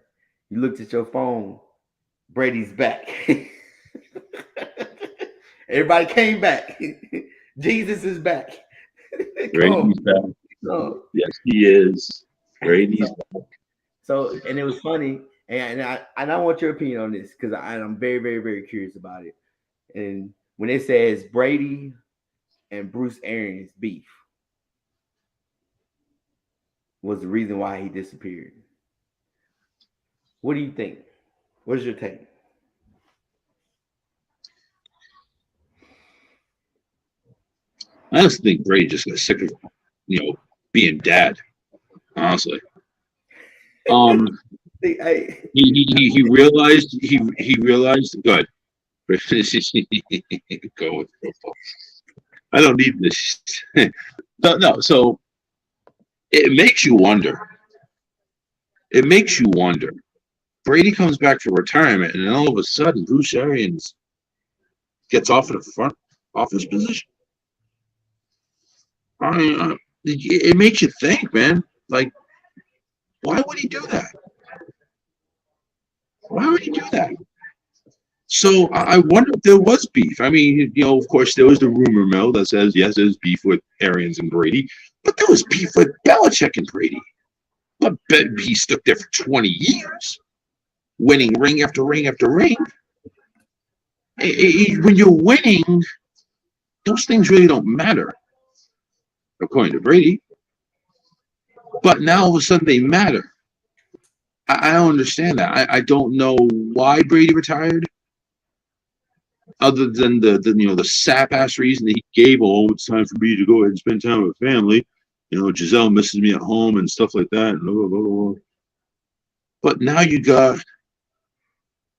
you looked at your phone, Brady's back. Everybody came back. Jesus is back. Brady's back. No. Yes, he is. Brady's back. So, and it was funny, and I want your opinion on this, because I'm very, very, very curious about it. And when it says Brady and Bruce Arians beef was the reason why he disappeared, what do you think? What is your take? I just think Brady just got sick of, being dad. Honestly, he realized he realized. Good. Go with football. I don't need this. No. So it makes you wonder. Brady comes back for retirement, and then all of a sudden, Bruce Arians gets off of the front office position. I mean, it makes you think, man. Like, why would he do that? So I wonder if there was beef. I mean, of course, there was the rumor mill that says, yes, there's beef with Arians and Brady, but there was beef with Belichick and Brady. But he stuck there for 20 years, winning ring after ring after ring. When you're winning, those things really don't matter, according to Brady. But now all of a sudden they matter. I don't understand that. I don't know why Brady retired, other than the sap ass reason that he gave. Oh, it's time for me to go ahead and spend time with family. Giselle misses me at home and stuff like that. Blah, blah, blah. But now you got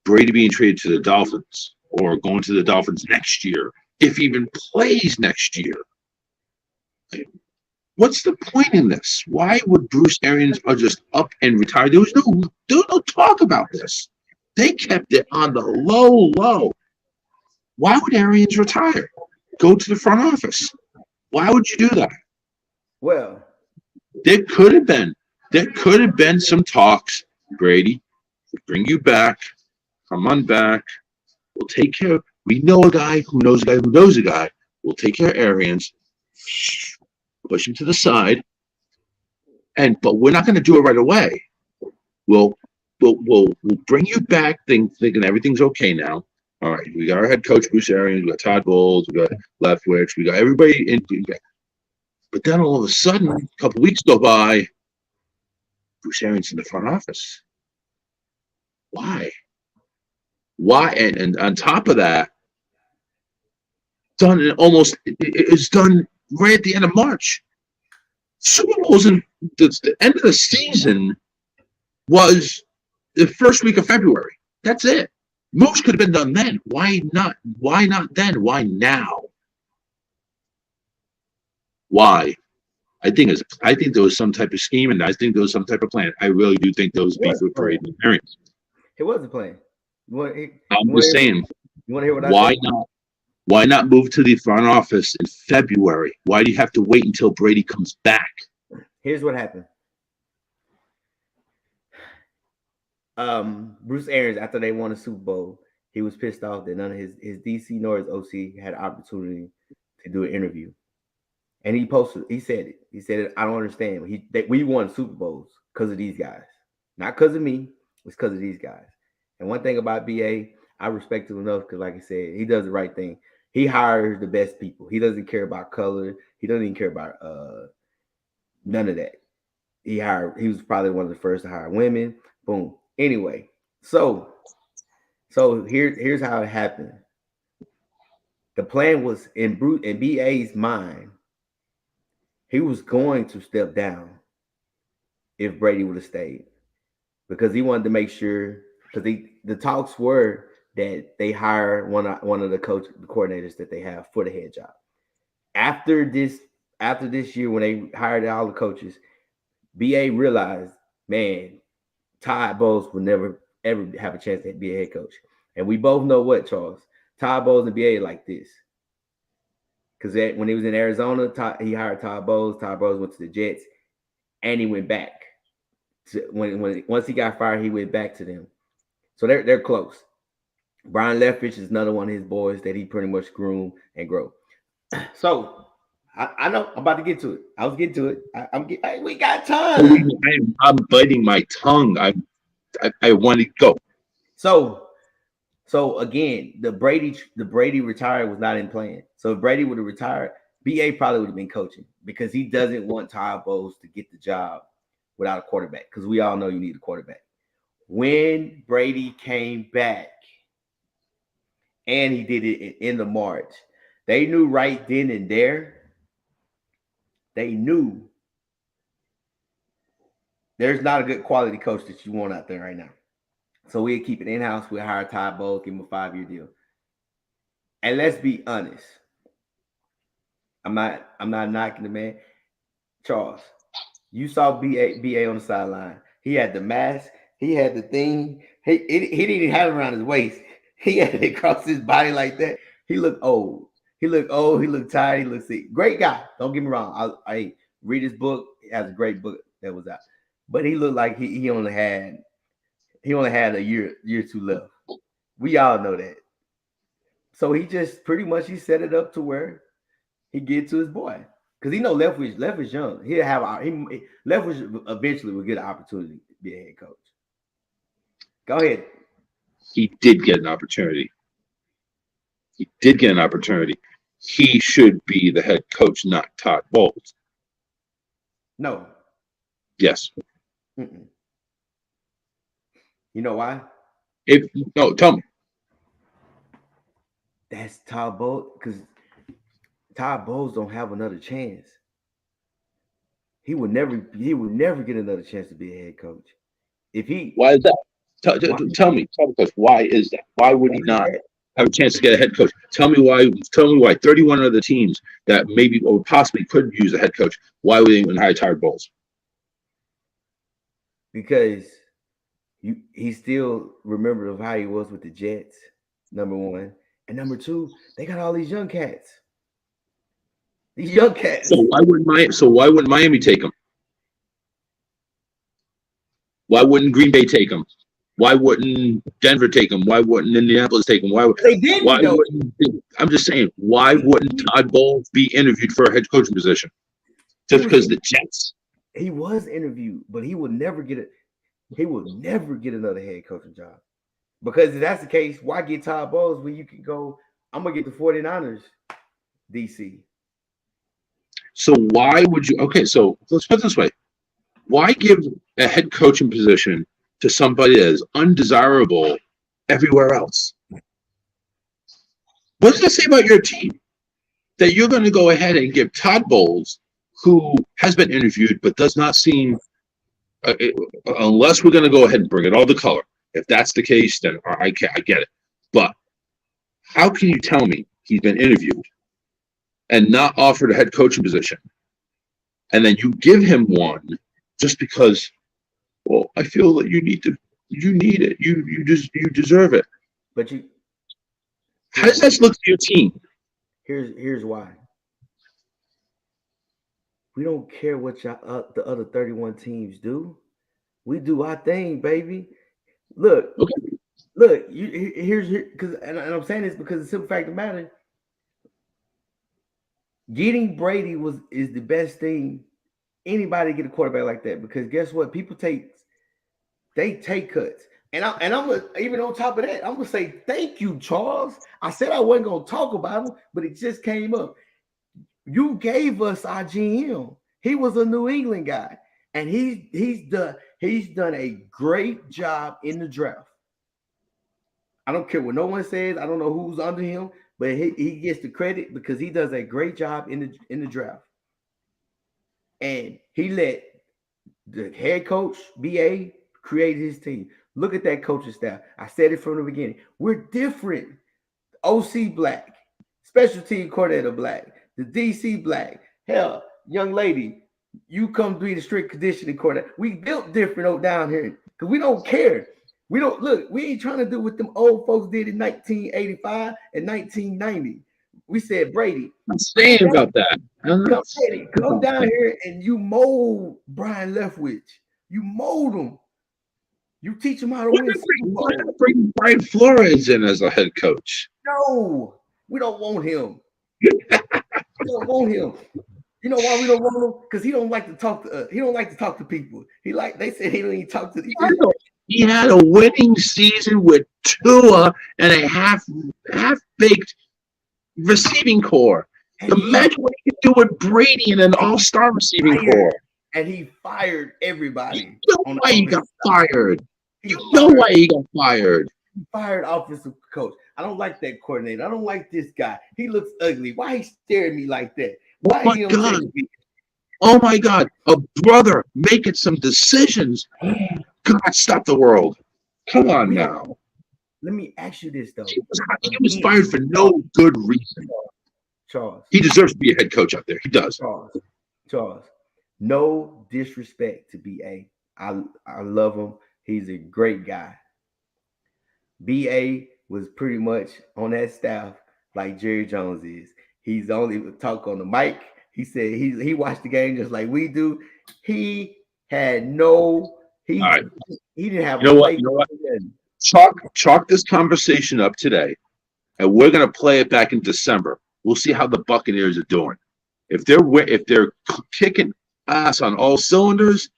Brady being traded to the Dolphins, or going to the Dolphins next year, if he even plays next year. What's the point in this? Why would Bruce Arians just up and retire? There was no talk about this. They kept it on the low. Why would Arians retire? Go to the front office. Why would you do that? Well, there could have been some talks. Brady, we'll bring you back. Come on back. We'll take care We know a guy who knows a guy who knows a guy. We'll take care of Arians, push him to the side, but we're not going to do it right away. We'll bring you back thinking everything's okay now. All right, we got our head coach Bruce Arians, we got Todd Bowles, we got Leftwich, we got everybody in. But then all of a sudden, a couple of weeks go by, Bruce Arians in the front office. Why? And on top of that, it's done right at the end of March. Super Bowl's in the end of the season was the first week of February. That's it. Most could have been done then. Why not? Why not then? Why now? Why? I think there was some type of scheme, and I think there was some type of plan. I really do think those beef with Brady and Arians. It was a plan. I'm just saying. You want to hear what why not? Why not move to the front office in February? Why do you have to wait until Brady comes back? Here's what happened. Bruce Arians, after they won the Super Bowl, he was pissed off that none of his DC nor his OC had an opportunity to do an interview. And he said it. He said, I don't understand. We won Super Bowls because of these guys. Not because of me. It's because of these guys. And one thing about BA, I respect him enough because, like I said, he does the right thing. He hires the best people. He doesn't care about color. He doesn't even care about none of that. He was probably one of the first to hire women. Boom. Anyway, so here's how it happened. The plan was in BA's mind. He was going to step down if Brady would have stayed because he wanted to make sure, because the talks were that they hire one of the coordinators that they have for the head job. After this year, when they hired all the coaches, BA realized, man, Todd Bowles would never ever have a chance to be a head coach. And we both know what, Charles. Todd Bowles and BA like this. Because when he was in Arizona, he hired Todd Bowles. Todd Bowles went to the Jets, and he went back. Once he got fired, he went back to them. So they're close. Brian Leftwich is another one of his boys that he pretty much groomed and grow. So I know I'm about to get to it. I was getting to it. We got time. I'm biting my tongue. I want to go. So again, the Brady retired was not in plan. So if Brady would have retired, BA probably would have been coaching because he doesn't want Todd Bowles to get the job without a quarterback because we all know you need a quarterback. When Brady came back and he did it in the March, they knew right then and there. They knew there's not a good quality coach that you want out there right now. So we'll keep it in-house. We'll hire Todd Bowles, give him a 5-year deal. And let's be honest. I'm not knocking the man. Charles, you saw BA on the sideline. He had the mask. He had the thing. He didn't even have it around his waist. He had it across his body like that. He looked old. He looked tired. He looked sick. Great guy. Don't get me wrong. I read his book. He has a great book that was out. But he looked like he only had a year or two left. We all know that. So he just pretty much he set it up to where he get to his boy. Because he know Leftwich young. Leftwich eventually will get an opportunity to be a head coach. Go ahead. He did get an opportunity. He should be the head coach, not Todd Bowles. No. Yes. Mm-mm. You know why? Tell me. That's Todd Bowles, because Todd Bowles don't have another chance. He would never get another chance to be a head coach. Why is that? Tell me, why is that? Why would he not have a chance to get a head coach? Tell me why. 31 other teams that maybe or possibly could use a head coach. Why would they even hire Todd Bowles? Because he still remembered of how he was with the Jets, number one. And number two, they got all these young cats. These young cats. So why wouldn't Miami take him? Why wouldn't Green Bay take him? Why wouldn't Denver take him? Why wouldn't Indianapolis take him? They didn't. Why wouldn't? I'm just saying. Why wouldn't Todd Bowles be interviewed for a head coaching position? Just because the Jets. He was interviewed, but he would never get it. He will never get another head coaching job. Because if that's the case, why get Todd Bowles when you can go, I'm going to get the 49ers, DC. So why would you? Okay, so let's put it this way. Why give a head coaching position to somebody that is undesirable everywhere else? What does that say about your team? That you're going to go ahead and give Todd Bowles, who has been interviewed but does not seem, unless we're going to go ahead and bring it all to color. If that's the case, then I get it. But how can you tell me he's been interviewed and not offered a head coaching position, and then you give him one just because? Well, I feel that you need it. You deserve it. But how does that look to your team? Here's why. We don't care what the other 31 teams do. We do our thing, baby. Look, okay. Look. Here's because, and I'm saying this because the simple fact of the matter, getting Brady is the best thing. Anybody get a quarterback like that, because guess what? People take cuts, and I'm even on top of that, I'm gonna say thank you, Charles. I said I wasn't gonna talk about him, but it just came up. You gave us our GM. He was a New England guy, and he's done a great job in the draft. I don't care what no one says. I don't know who's under him, but he gets the credit because he does a great job in the draft. And he let the head coach, BA, create his team. Look at that coaching staff. I said it from the beginning. We're different. OC black, special team coordinator black, the DC black. Hell, young lady, you come be the strict conditioning coordinator. We built different down here because we don't care. We don't look. We ain't trying to do what them old folks did in 1985 and 1990. We said, Brady, I'm saying about that. Come down here and you mold Brian Leftwich. You mold him. You teach him how to win. Why not bring Brian Flores in as a head coach? No, we don't want him. We don't want him. You know why we don't want him? Because he don't like to talk to us. He don't like to talk to people. They said he don't even talk to. He had a winning season with Tua and a half-baked receiving core. Imagine what he could do with Brady and an all-star receiving core. And he fired everybody. You know why he got fired. You know why he got fired. He fired offensive coach. I don't like that coordinator. I don't like this guy. He looks ugly. Why he staring at me like that? Why oh my God. Oh my God. A brother making some decisions. God, stop the world. Come on now. Let me ask you this, though. He was fired for no good reason. Charles. He deserves to be a head coach out there. He does. Charles. No disrespect to BA. I love him. He's a great guy. BA was pretty much on that staff like Jerry Jones is. He's only talk on the mic. He said he watched the game just like we do. He had no. He didn't have. You know what? Chalk this conversation up today, and we're gonna play it back in December. We'll see how the Buccaneers are doing. If they're kicking ass on all cylinders,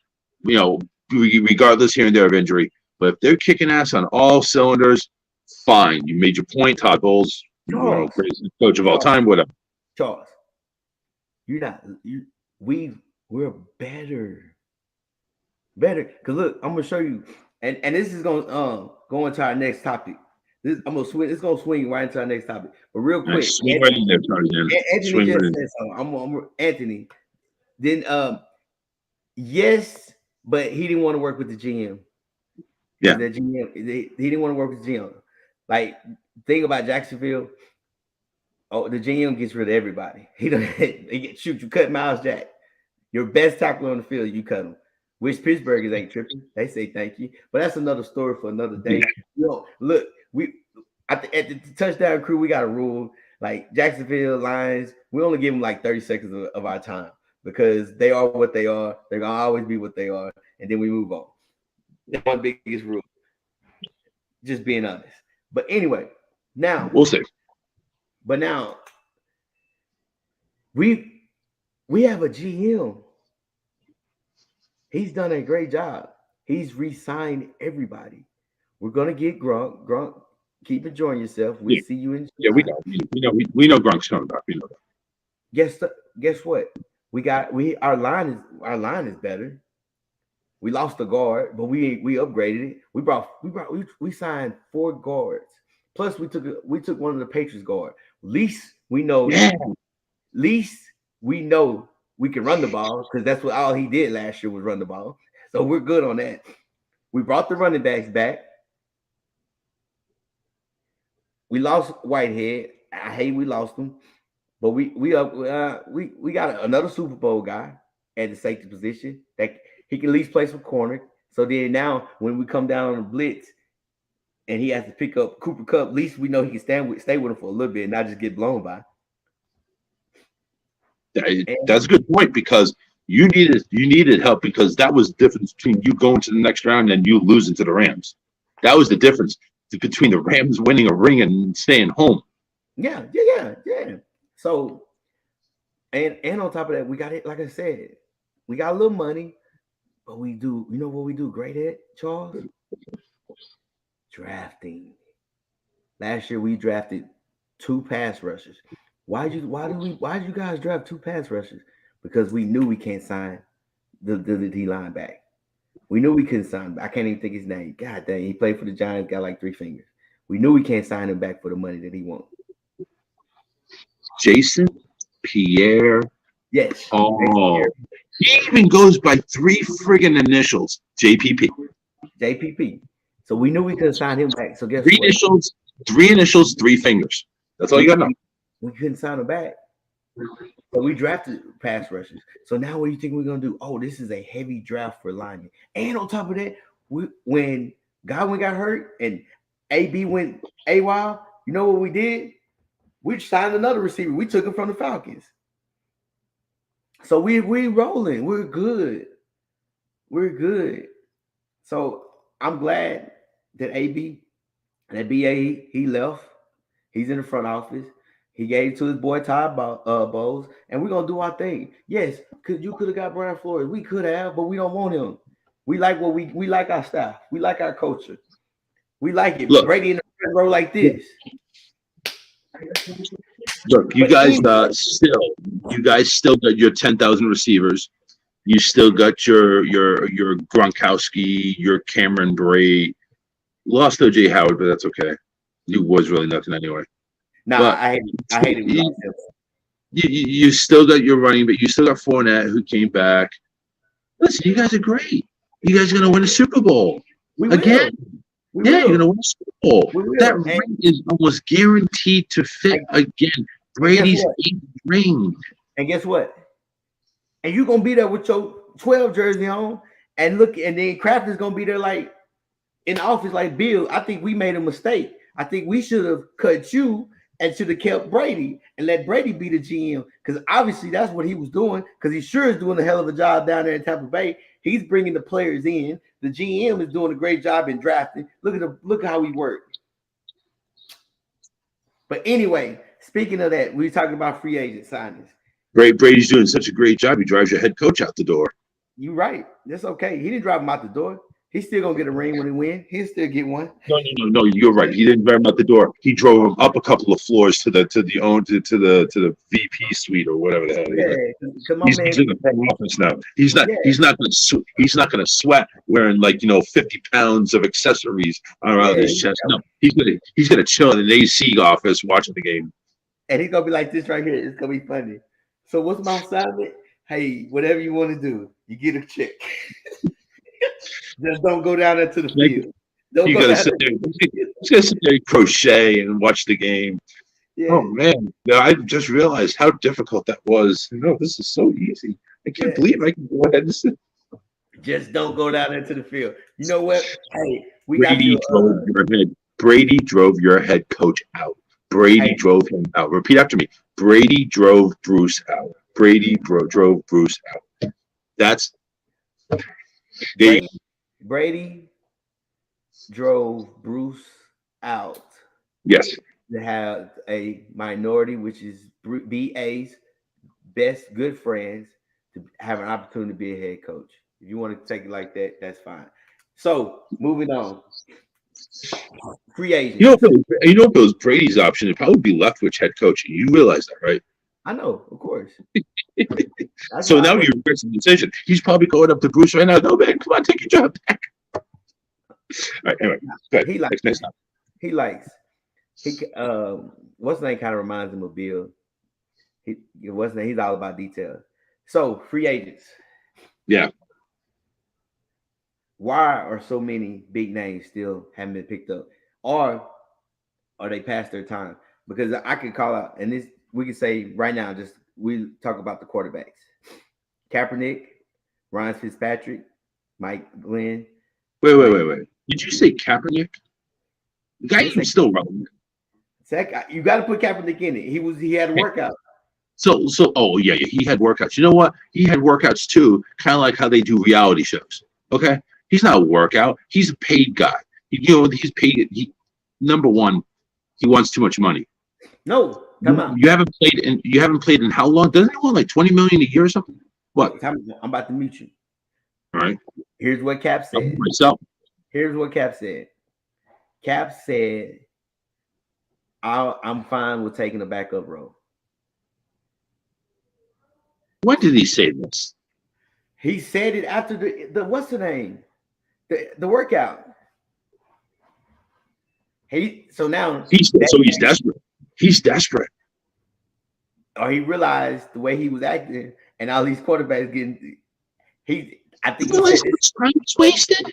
regardless here and there of injury, but if they're kicking ass on all cylinders, fine. You made your point, Todd Bowles, greatest coach of all time, whatever. Charles, we're better. Because look, I'm gonna show you, and this is gonna go into our next topic. It's gonna swing right into our next topic. But real quick, Anthony. Then yes, but he didn't want to work with the GM. Yeah, the GM. He didn't want to work with the GM. Like, thing about Jacksonville. Oh, the GM gets rid of everybody. You cut Miles Jack. Your best tackler on the field, you cut him. Which Pittsburgh ain't tripping. They say thank you. But that's another story for another day. Look, we at the touchdown crew, we got a rule. Like Jacksonville Lions, we only give them like 30 seconds of our time because they are what they are. They're gonna always be what they are, and then we move on. That's my biggest rule. Just being honest. But anyway, now we'll see. But now we have a GM. He's done a great job. He's re-signed everybody. We're gonna get Gronk. Gronk, keep enjoying yourself. We see you in. Yeah, we know Gronk's coming back. We know that. Guess what? Our line is better. We lost the guard, but we upgraded it. We signed 4 guards. Plus we took one of the Patriots guard. Least we know we can run the ball because that's what all he did last year was run the ball. So we're good on that. We brought the running backs back. We lost Whitehead. I hate we lost him, but we got another Super Bowl guy at the safety position that he can at least play some corner. So then now when we come down on the blitz and he has to pick up Cooper Kupp, at least we know he can stay with him for a little bit and not just get blown by. That's a good point because you needed help because that was the difference between you going to the next round and you losing to the Rams. That was the difference between the Rams winning a ring and staying home. Yeah. So, and on top of that, we got it. Like I said, we got a little money, but we do. You know what we do great at, Charles? Drafting. Last year we drafted 2 pass rushers. Why did you guys draft 2 pass rushers? Because we knew we can't sign the D line back. We knew we couldn't sign him. I can't even think his name. God dang, he played for the Giants, got like 3 fingers. We knew we can't sign him back for the money that he wants. Jason Pierre. Yes. Oh, he even goes by 3 friggin' initials. JPP. So we knew we couldn't sign him back. So guess 3 what? 3 initials, 3 fingers. That's all you got to know. We couldn't sign him back. So we drafted pass rushers. So now what do you think we're going to do? Oh, this is a heavy draft for linemen. And on top of that, when Godwin got hurt and AB went AWOL, you know what we did? We signed another receiver. We took him from the Falcons. So we rolling. We're good. So I'm glad that BA, he left. He's in the front office. He gave it to his boy Todd Bowles, and we're gonna do our thing. Yes, because you could have got Brian Flores. We could have, but we don't want him. We like we like our staff. We like our culture. We like it. Look, Brady in the front row like this. Look, you guys still got your 10,000 receivers. You still got your Gronkowski, your Cameron Bray. Lost OJ Howard, but that's okay. He was really nothing anyway. No, I hate him. You still got your running, but you still got Fournette who came back. Listen, you guys are great. You guys are gonna win a Super Bowl again. You're gonna win a Super Bowl. That ring is almost guaranteed to fit again. Brady's 8th ring. And guess what? And you're gonna be there with your 12 jersey on, and then Kraft is gonna be there like in the office like Bill. I think we made a mistake. I think we should have cut you and should have kept Brady and let Brady be the GM because obviously that's what he was doing because he sure is doing a hell of a job down there in Tampa Bay. He's bringing the players in. The GM is doing a great job in drafting. Look how he worked. But anyway, speaking of that, we were talking about free agent signings. Brady's doing such a great job. He drives your head coach out the door. You're right. That's okay. He didn't drive him out the door. He's still gonna get a ring when he wins. He'll still get one. No. You're right. He didn't drive him out the door. He drove him up a couple of floors to the VP suite or whatever the hell. He's in the front office now. He's not gonna sweat wearing 50 pounds of accessories around his chest. No, he's gonna chill in an AC office watching the game. And he's gonna be like this right here. It's gonna be funny. So what's my assignment? Hey, whatever you want to do, you get a check. Just don't go down there to the field. He's gonna sit there and crochet and watch the game. Yeah. Oh man, I just realized how difficult that was. This is so easy. I can't believe I can go ahead and sit. Just don't go down there to the field. You know what? Hey, Brady drove your head coach out. Brady drove him out. Repeat after me. Brady drove Bruce out. Brady drove Bruce out. That's Brady drove Bruce out Yes. to have a minority, which is BA's best good friends, to have an opportunity to be a head coach. If you want to take it like that, that's fine. So moving on, free agents. If it was Brady's option, it'd probably be Leftwich head coaching. You realize that, right? I know, of course. So now he regrets the decision. He's probably going up to Bruce right now. No, man, come on, take your job back. All right, anyway, go ahead. He likes. Next time. He likes. What's his name? Kind of reminds him of Bill. What's his name? He's all about detail. So free agents. Yeah. Why are so many big names still haven't been picked up, or are they past their time? Because I could call out, and this we can say right now. Just we talk about the quarterbacks: Kaepernick, Ryan Fitzpatrick, Mike Glenn. Wait. Did you say Kaepernick? The guy is still relevant. You got to put Kaepernick in it. He had a workout. So yeah, he had workouts. You know what? He had workouts too, kind of like how they do reality shows. Okay, he's not a workout. He's a paid guy. He's paid. Number one, he wants too much money. No, come on. You haven't played in how long? Doesn't he want like $20 million a year or something? What? I'm about to mute you. All right. Here's what Cap said. Myself. Here's what Cap said. Cap said, I'm fine with taking a backup role. When did he say this? He said it after the what's the name? The workout. So now he's desperate. He's desperate. Or he realized the way he was acting and all these quarterbacks getting I think time is wasted.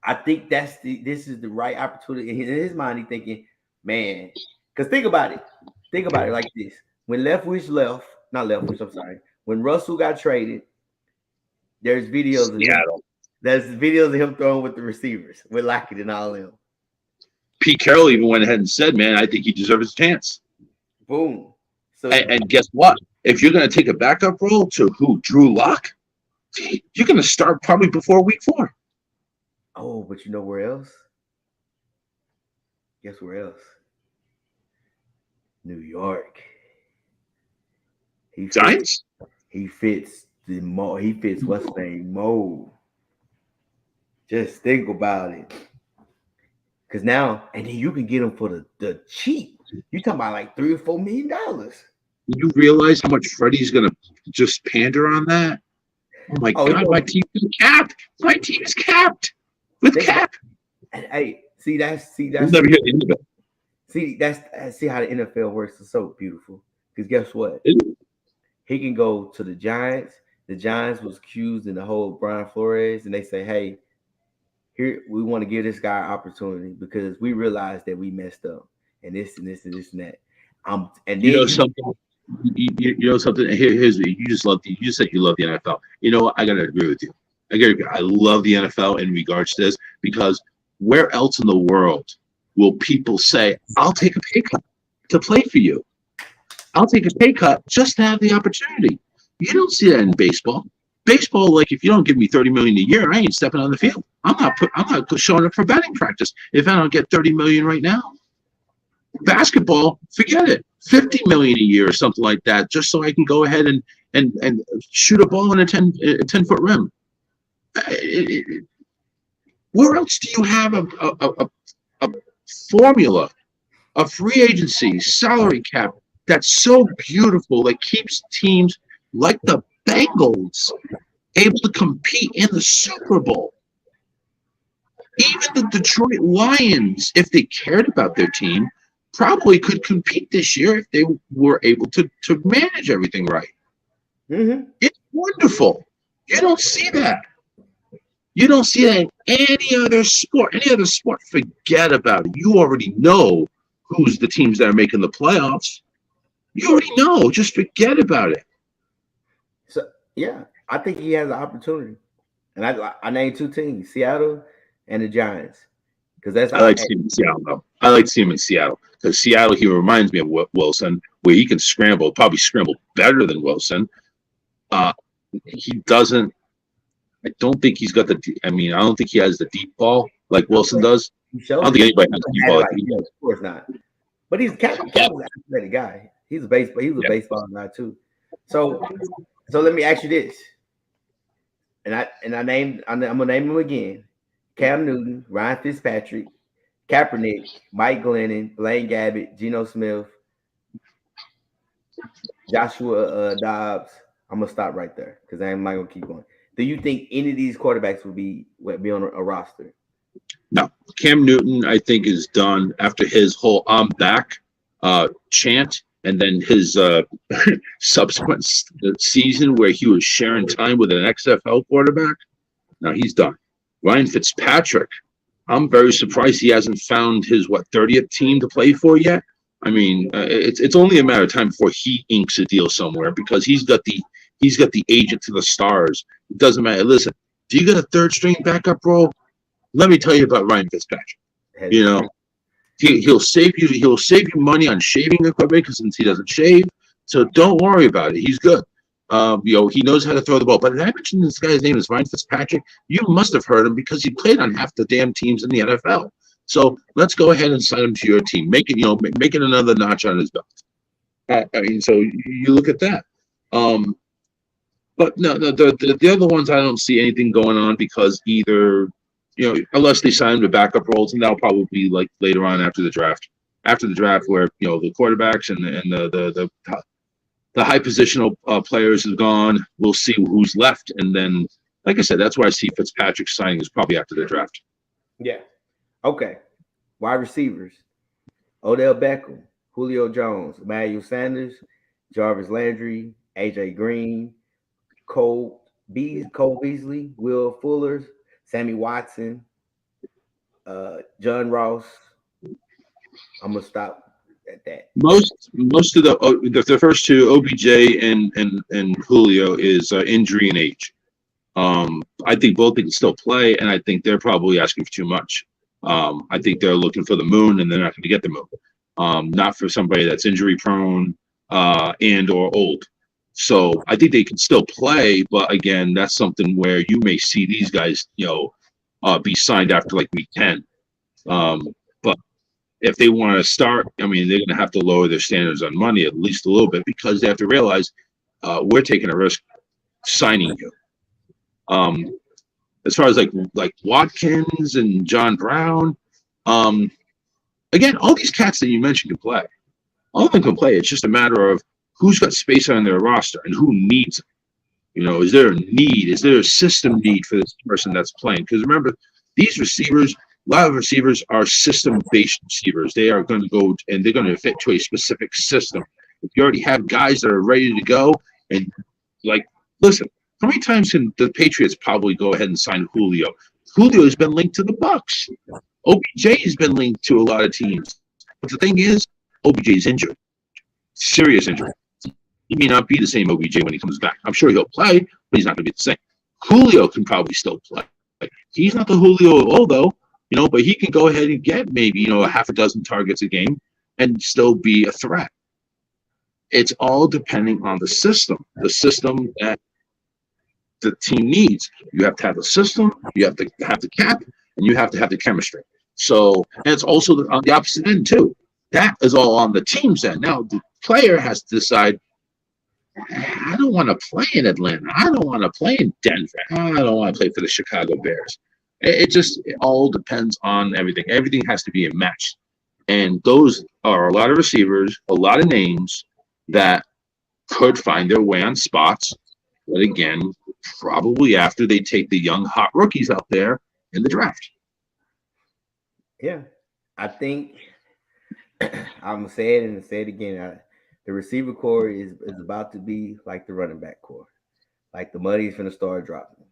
I think this is the right opportunity. In his mind, he's thinking, man, because think about it like this. When when Russell got traded, there's videos of him throwing with the receivers, with Lockett and all them. Pete Carroll even went ahead and said, man, I think he deserves a chance. Boom. So and guess what? If you're going to take a backup role to Drew Lock, you're going to start probably before week 4. Oh, but you know where else? Guess where else? New York. Giants? He fits the mold. He fits what's the name mold. Just think about it. Because now, and then you can get him for the cheap. You're talking about like $3 or $4 million. You realize how much Freddie's going to just pander on that? Oh my God, my team is capped. My team is capped with Cap. Hey, see that's we'll never hear the end of it. See how the NFL works. It's so beautiful. Because guess what? He can go to the Giants. The Giants was accused in the whole Brian Flores, and they say, hey, here we want to give this guy an opportunity because we realized that we messed up and this and this and this and that. And then you know something. You know something. Here's you just said you love the NFL. You know what? I gotta agree with you. I love the NFL in regards to this because where else in the world will people say, "I'll take a pay cut to play for you. I'll take a pay cut just to have the opportunity." You don't see that in baseball. Baseball, like if you don't give me $30 million a year, I ain't stepping on the field. I'm not showing up for batting practice if I don't get $30 million right now. Basketball, forget it. $50 million a year or something like that, just so I can go ahead and shoot a ball in a 10-foot rim. Where else do you have a formula, a free agency, salary cap that's so beautiful that keeps teams like the Bengals able to compete in the Super Bowl? Even the Detroit Lions, if they cared about their team, probably could compete this year if they were able to manage everything right. Mm-hmm. It's wonderful. You don't see that. You don't see that in any other sport. Any other sport, forget about it. You already know who's the teams that are making the playoffs. You already know. Just forget about it. So yeah, I think he has an opportunity. And I named 2 teams, Seattle and the Giants. Because that's I like seeing him in Seattle, though. I like seeing him in Seattle. Because Seattle, he reminds me of Wilson, where he can scramble, probably scramble better than Wilson. He doesn't. I don't think he's got I don't think he has the deep ball like Wilson does. He I don't showed think it. anybody has He deep had it ball. like, of course not. But he's Cap was an athletic guy. He's a baseball. He was a baseball guy too. So let me ask you this. And I'm gonna name them again: Cam Newton, Ryan Fitzpatrick, Kaepernick, Mike Glennon, Blaine Gabbert, Geno Smith, Joshua Dobbs. I'm gonna stop right there because I'm not gonna keep going. Do you think any of these quarterbacks would be on a roster? No, Cam Newton, I think, is done after his whole "I'm back" chant, and then his subsequent season where he was sharing time with an XFL quarterback. Now he's done. Ryan Fitzpatrick, I'm very surprised he hasn't found his 30th team to play for yet. I mean, it's only a matter of time before he inks a deal somewhere because he's got the agent to the stars. It doesn't matter. Listen, do you got a third string backup role? Let me tell you about Ryan Fitzpatrick. You know, he'll save you money on shaving equipment because since he doesn't shave, so don't worry about it. He's good. He knows how to throw the ball. But did I mention this guy's name is Ryan Fitzpatrick? You must have heard him because he played on half the damn teams in the NFL. So let's go ahead and sign him to your team. Make it another notch on his belt. So you look at that. But no, the other ones I don't see anything going on because either. Unless they sign the backup roles, and that'll probably be like later on after the draft. After the draft, where the quarterbacks and the high positional players have gone, we'll see who's left, and then, like I said, that's where I see Fitzpatrick signing is probably after the draft. Yeah. Okay. Wide receivers: Odell Beckham, Julio Jones, Emmanuel Sanders, Jarvis Landry, AJ Green, Cole Beasley, Will Fuller, Sammy Watson, John Ross. I'm gonna stop at that. Most of the first two, OBJ and Julio, is injury and age. I think both can still play, and I think they're probably asking for too much. I think they're looking for the moon, and they're not going to get the moon. Not for somebody that's injury prone and or old. So I think they can still play, but again, that's something where you may see these guys, be signed after like week 10. But if they want to start, I mean, they're going to have to lower their standards on money at least a little bit because they have to realize we're taking a risk signing you. As far as like Watkins and John Brown, again, all these cats that you mentioned can play. All of them can play. It's just a matter of who's got space on their roster and who needs it. Is there a need? Is there a system need for this person that's playing? Because remember, these receivers, a lot of receivers are system-based receivers. They are going to go and they're going to fit to a specific system. If you already have guys that are ready to go, and listen, how many times can the Patriots probably go ahead and sign Julio? Julio has been linked to the Bucs. OBJ has been linked to a lot of teams. But the thing is, OBJ is injured. Serious injury. He may not be the same OBJ when he comes back. I'm sure he'll play, but he's not going to be the same. Julio can probably still play. He's not the Julio of old, though, but he can go ahead and get maybe, a half a dozen targets a game and still be a threat. It's all depending on the system that the team needs. You have to have the system, you have to have the cap, and you have to have the chemistry. So, and it's also on the opposite end, too. That is all on the team's end. Now, the player has to decide, I don't want to play in Atlanta. I don't want to play in Denver. I don't want to play for the Chicago Bears. It all depends on everything. Everything has to be a match. And those are a lot of receivers, a lot of names that could find their way on spots. But again, probably after they take the young, hot rookies out there in the draft. Yeah. I think I'm going to say it and say it again. The receiver core is about to be like the running back core. Like the money's going to start dropping.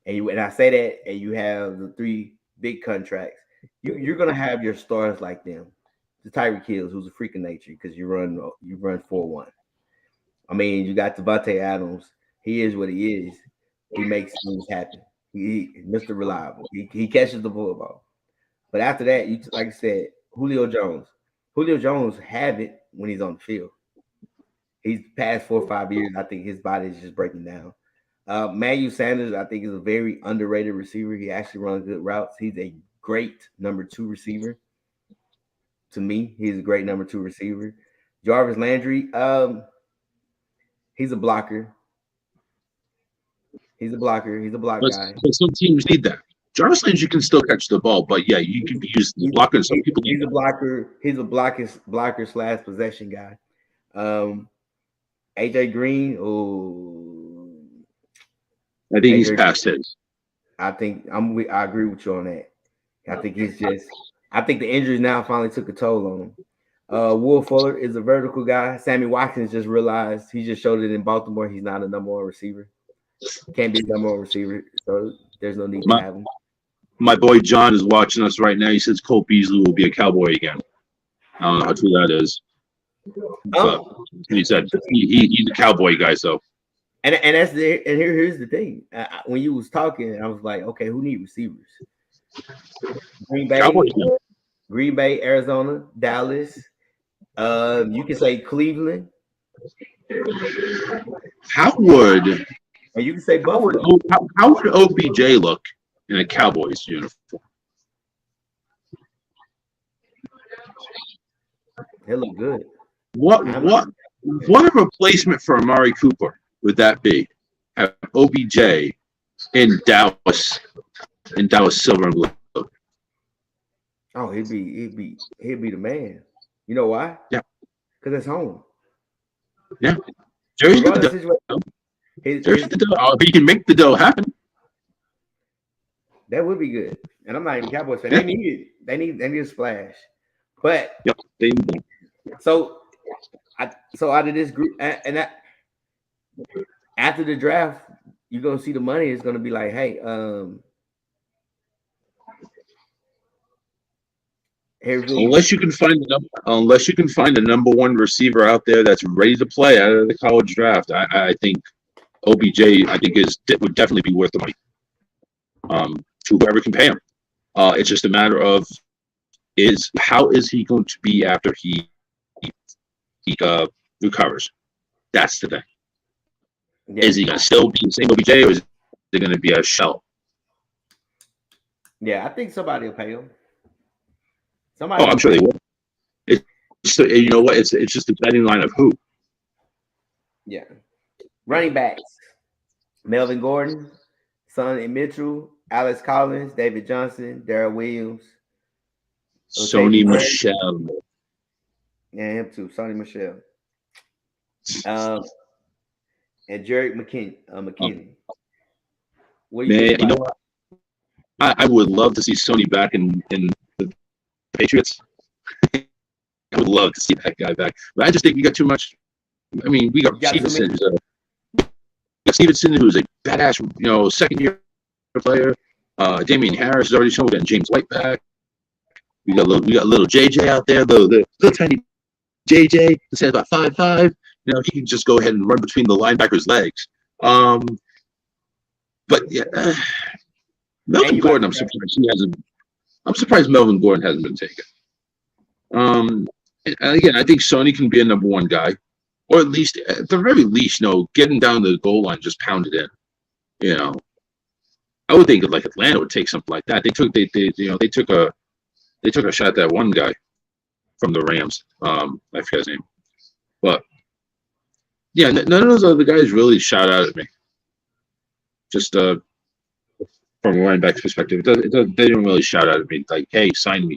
And I say that, and you have the 3 big contracts. You're going to have your stars like them. The Tyreek Hills, who's a freak of nature because you run 4-1. I mean, you got Devontae Adams. He is what he is. He makes things happen. He Mr. Reliable. He catches the football. But after that, like I said, Julio Jones. Julio Jones have it when he's on the field. He's past 4 or 5 years. I think his body is just breaking down. Emmanuel Sanders, I think, is a very underrated receiver. He actually runs good routes. He's a great number 2 receiver. To me, he's a great number 2 receiver. Jarvis Landry, he's a blocker. He's a blocker. He's a block guy. But some teams need that. Jarvis Landry can still catch the ball, but yeah, you can be used as a blocker. Some people need he's a blocker. He's a blocker / possession guy. AJ Green, I think he's past his. I agree with you on that. I think I think the injuries now finally took a toll on him. Will Fuller is a vertical guy. Sammy Watkins just realized he just showed it in Baltimore. He's not a number 1 receiver. Can't be a number 1 receiver, so there's no need to have him. My boy John is watching us right now. He says Cole Beasley will be a Cowboy again. I don't know how true that is. But he said he's a Cowboy guy, so. And here's the thing. When you was talking, I was like, okay, who need receivers? Green Bay, Arizona, Dallas. You can say Cleveland. And you can say Buffalo. How would OBJ look in a Cowboys uniform? He'll look good. What a replacement for Amari Cooper would that be? Have OBJ in Dallas silver and blue. Oh, he'd be the man. You know why? Yeah, because it's home. Yeah, Jerry's got the dough. He can make the dough happen. That would be good. And I'm not even a Cowboys fan. They need a splash. But yep, they need that. So out of this group, and that after the draft, you're gonna see the money is gonna be like, hey, unless you can find the number 1 receiver out there that's ready to play out of the college draft, I think OBJ would definitely be worth the money to whoever can pay him. It's just a matter of how is he going to be after he recovers? That's the thing. Yeah. Is he going to still be the same OBJ, or is it going to be a shell? Yeah, I think somebody will pay him. I'm sure they will. You know what? It's just a betting line of who. Yeah. Running backs: Melvin Gordon, Sonny Mitchell, Alex Collins, David Johnson, Darrell Williams, Sony Michel. Yeah, him too. Sonny Michel. And Jerick McKinney. What do you think? You know what? I would love to see Sony back in the Patriots. I would love to see that guy back. But I just think we got too much. I mean, we got Stevenson, who's a badass, second-year player. Damian Harris is already shown. We got James White back. We got little JJ out there, the little tiny JJ. He says about 5'5". He can just go ahead and run between the linebackers' legs. But yeah, Melvin Gordon. I'm surprised Melvin Gordon hasn't been taken. And again, I think Sony can be a number 1 guy, or at the very least, getting down to the goal line, just pound it in. I would think like Atlanta would take something like that. They took a shot at that one guy from the Rams. I forget his name, but yeah, none of those other guys really shout out at me. Just from a running back's perspective, they didn't really shout out at me like, "Hey, sign me."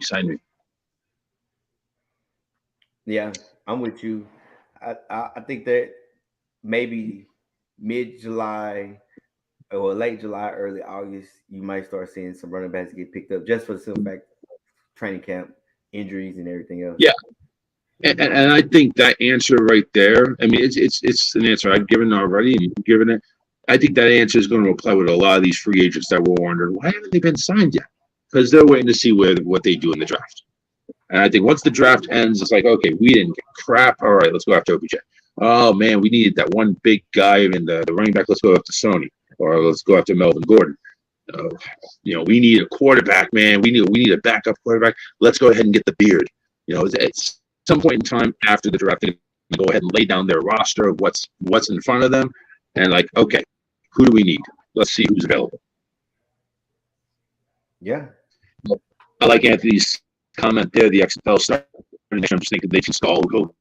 Yeah, I'm with you. I think that maybe mid-July or late July, early August, you might start seeing some running backs get picked up just for the simple fact training camp, injuries, and everything else. Yeah, and I think that answer right there. I mean, it's an answer I've given already, and you've given it. I think that answer is going to apply with a lot of these free agents that were wondering why haven't they been signed yet? Because they're waiting to see what they do in the draft. And I think once the draft ends, it's like, okay, we didn't get crap. All right, let's go after OBJ. Oh man, we needed that one big guy in the running back. Let's go after Sony, or let's go after Melvin Gordon. We need a quarterback, man. We need a backup quarterback. Let's go ahead and get the beard. It's some point in time after the draft, they go ahead and lay down their roster of what's in front of them, and like, okay, who do we need? Let's see who's available. Yeah. I like Anthony's comment there. The XFL starting. I'm just thinking they just all go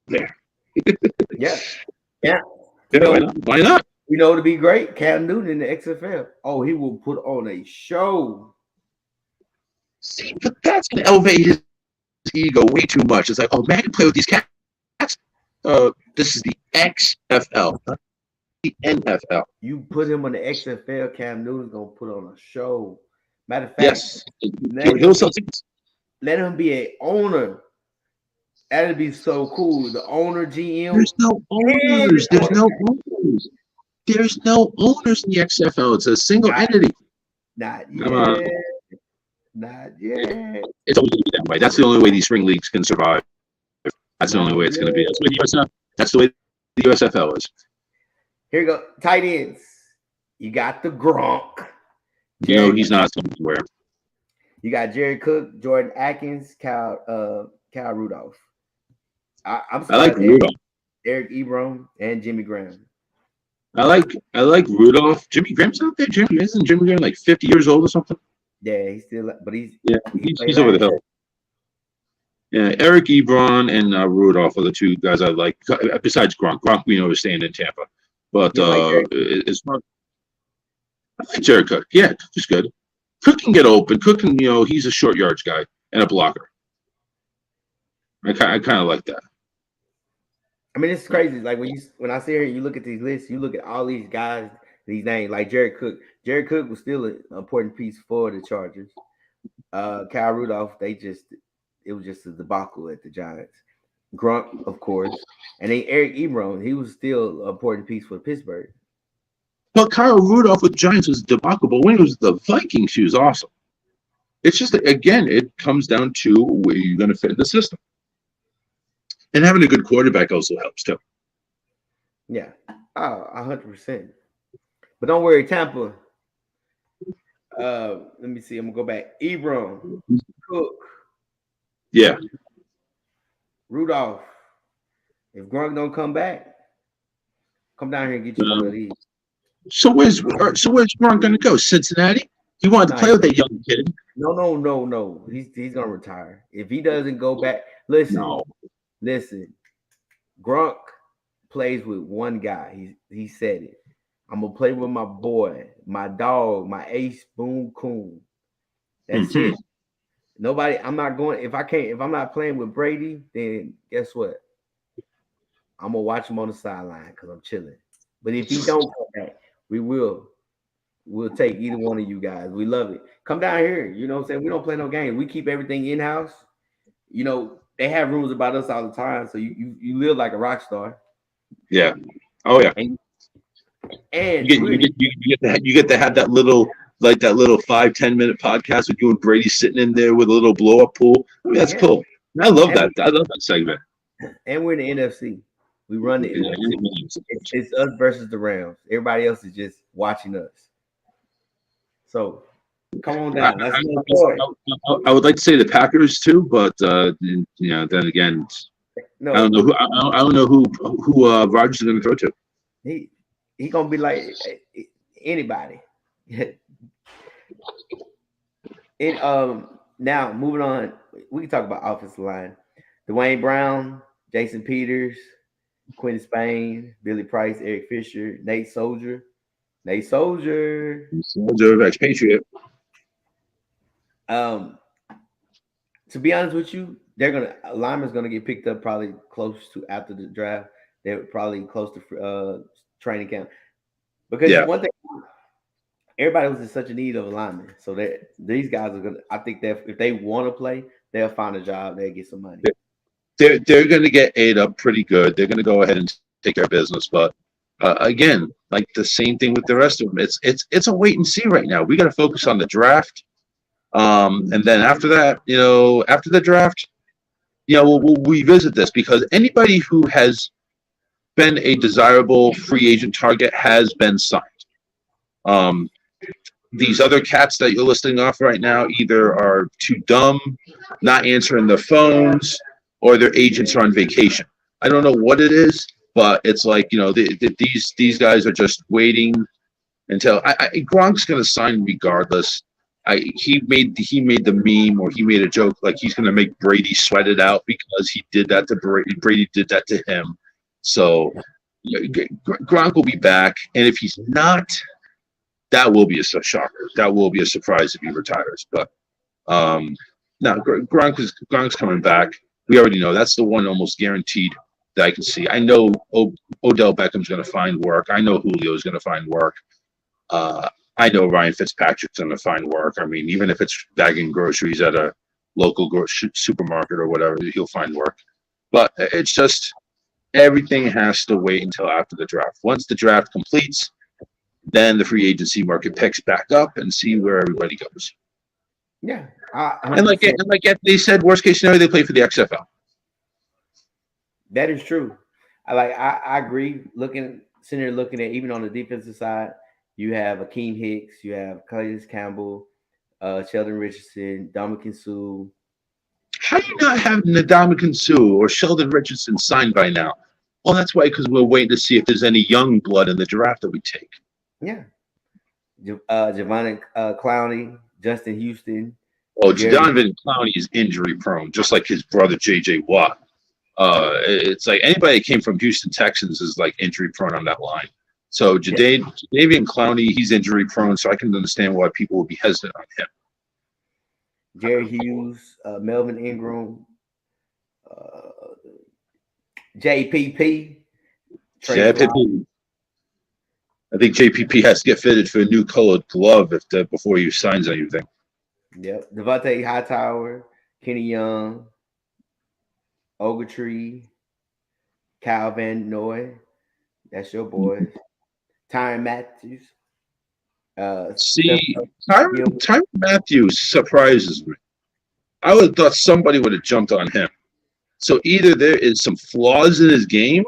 there. Yeah. Yeah, why not? You know, to be great, Cam Newton in the XFL. Oh, he will put on a show. See, but that's going to elevate his ego way too much. It's like, oh man, I can play with these cats. This is the XFL, not the NFL. You put him on the XFL, Cam Newton's gonna put on a show. Matter of fact, Yes, he'll sell tickets. Let him be an owner. That'd be so cool. The owner, GM. There's no owners. There's no owners. There's no owners in the XFL. It's a single entity. Not yet. Not yet. It's always going to be that way. That's the only way these spring leagues can survive. That's the only way it's going to be. That's the way the USFL is. Here you go. Tight ends. You got the Gronk. You know he's not somewhere. You got Jerry Cook, Jordan Atkins, Kyle Rudolph. I like Rudolph. Eric Ebron and Jimmy Graham. I like Rudolph. Jimmy Graham's out there. Isn't Jimmy Graham like 50 years old or something? Yeah, he's still, but he's over the hill. Yeah, Eric Ebron and Rudolph are the two guys I like. Besides Gronk. Gronk we know is staying in Tampa, but it's not. I like Jared Cook. Yeah, Cook is good. Cook can get open. Cook can, he's a short yards guy and a blocker. I kind of like that. I mean, it's crazy. Like when I sit here and you look at these lists, you look at all these guys, these names, like Jared Cook. Jared Cook was still an important piece for the Chargers. Kyle Rudolph, it was just a debacle at the Giants. Gronk, of course. And then Eric Ebron, he was still an important piece for Pittsburgh. Well, Kyle Rudolph with the Giants was debacle, but when it was the Vikings, he was awesome. It's just, again, it comes down to where you're going to fit in the system. And having a good quarterback also helps, too. Yeah, 100%. But don't worry, Tampa. Let me see. I'm going to go back. Ebron, Cook. Yeah. Rudolph. If Gronk don't come back, come down here and get you one of these. So where's Gronk going to go? Cincinnati? He wanted to play with that young kid. No. He's going to retire. If he doesn't go back, listen. Gronk plays with one guy. He said it. I'm going to play with my boy, my dog, my ace, Boom Coon. That's it. Nobody, I'm not going, if I'm not playing with Brady, then guess what? I'm going to watch him on the sideline because I'm chilling. But if he don't come back, we'll take either one of you guys. We love it. Come down here. You know what I'm saying? We don't play no games. We keep everything in-house. They have rumors about us all the time. So you live like a rock star. Yeah. Oh yeah. And you get to have that little 5-10 minute podcast with you and Brady sitting in there with a little blow up pool. I mean, that's cool. I love that. I love that segment. And we're in the NFC. We run the NFC. It's us versus the Rams. Everybody else is just watching us. So come on down. I would like to say the Packers too, but then again, no. I don't know who Rodgers is going to throw to. He gonna be like anybody. Now moving on, we can talk about offensive line. Dwayne Brown, Jason Peters, Quinn Spain, Billy Price, Eric Fisher, Nate Soldier, ex-Patriot. To be honest with you, lineman's gonna get picked up probably close to after the draft. They're probably close to training camp because one thing, everybody was in such a need of a lineman. So these guys are gonna. I think that if they want to play, they'll find a job. They'll get some money. They're going to get ate up pretty good. They're going to go ahead and take their business, but again, like the same thing with the rest of them. It's a wait and see right now. We got to focus on the draft, and then after that, after the draft, we'll revisit this because anybody who has been a desirable free agent target has been signed. These other cats that you're listing off right now either are too dumb, not answering their phones, or their agents are on vacation. I don't know what it is, but it's like, these guys are just waiting until Gronk's going to sign regardless. he made the meme, or he made a joke like he's going to make Brady sweat it out because he did that to Brady. Brady did that to him. So Gronk will be back, and if he's not, that will be a shocker. That will be a surprise if he retires. But no, Gronk's coming back. We already know that's the one almost guaranteed that I can see. I know Odell Beckham's going to find work. I know Julio's going to find work. I know Ryan Fitzpatrick's going to find work. I mean, even if it's bagging groceries at a local supermarket or whatever, he'll find work. But it's just everything has to wait until after the draft. Once the draft completes, then the free agency market picks back up and see where everybody goes. Yeah. And like they said, worst case scenario, they play for the XFL. That is true. I agree. Sitting there looking at, even on the defensive side, you have Akeem Hicks, you have Calais Campbell, Sheldon Richardson, Ndamukong Suh. How do you not have Ndamukong Suh or Sheldon Richardson signed by now? Well, that's why, because we're waiting to see if there's any young blood in the draft that we take. Yeah. Javon Clowney, Justin Houston. Oh, Jadon Clowney is injury prone, just like his brother J.J. Watt. It's like anybody that came from Houston Texans is like injury prone on that line. So Jadeveon Clowney, he's injury prone, so I can understand why people would be hesitant on him. Jerry Hughes, Melvin Ingram, JPP. JPP. I think JPP has to get fitted for a new colored glove before he signs anything. Yep. Devontae Hightower, Kenny Young, Ogletree, Kyle Van Noy. That's your boys. Tyron Matthews. Tyron Matthews surprises me. I would have thought somebody would have jumped on him. So either there is some flaws in his game,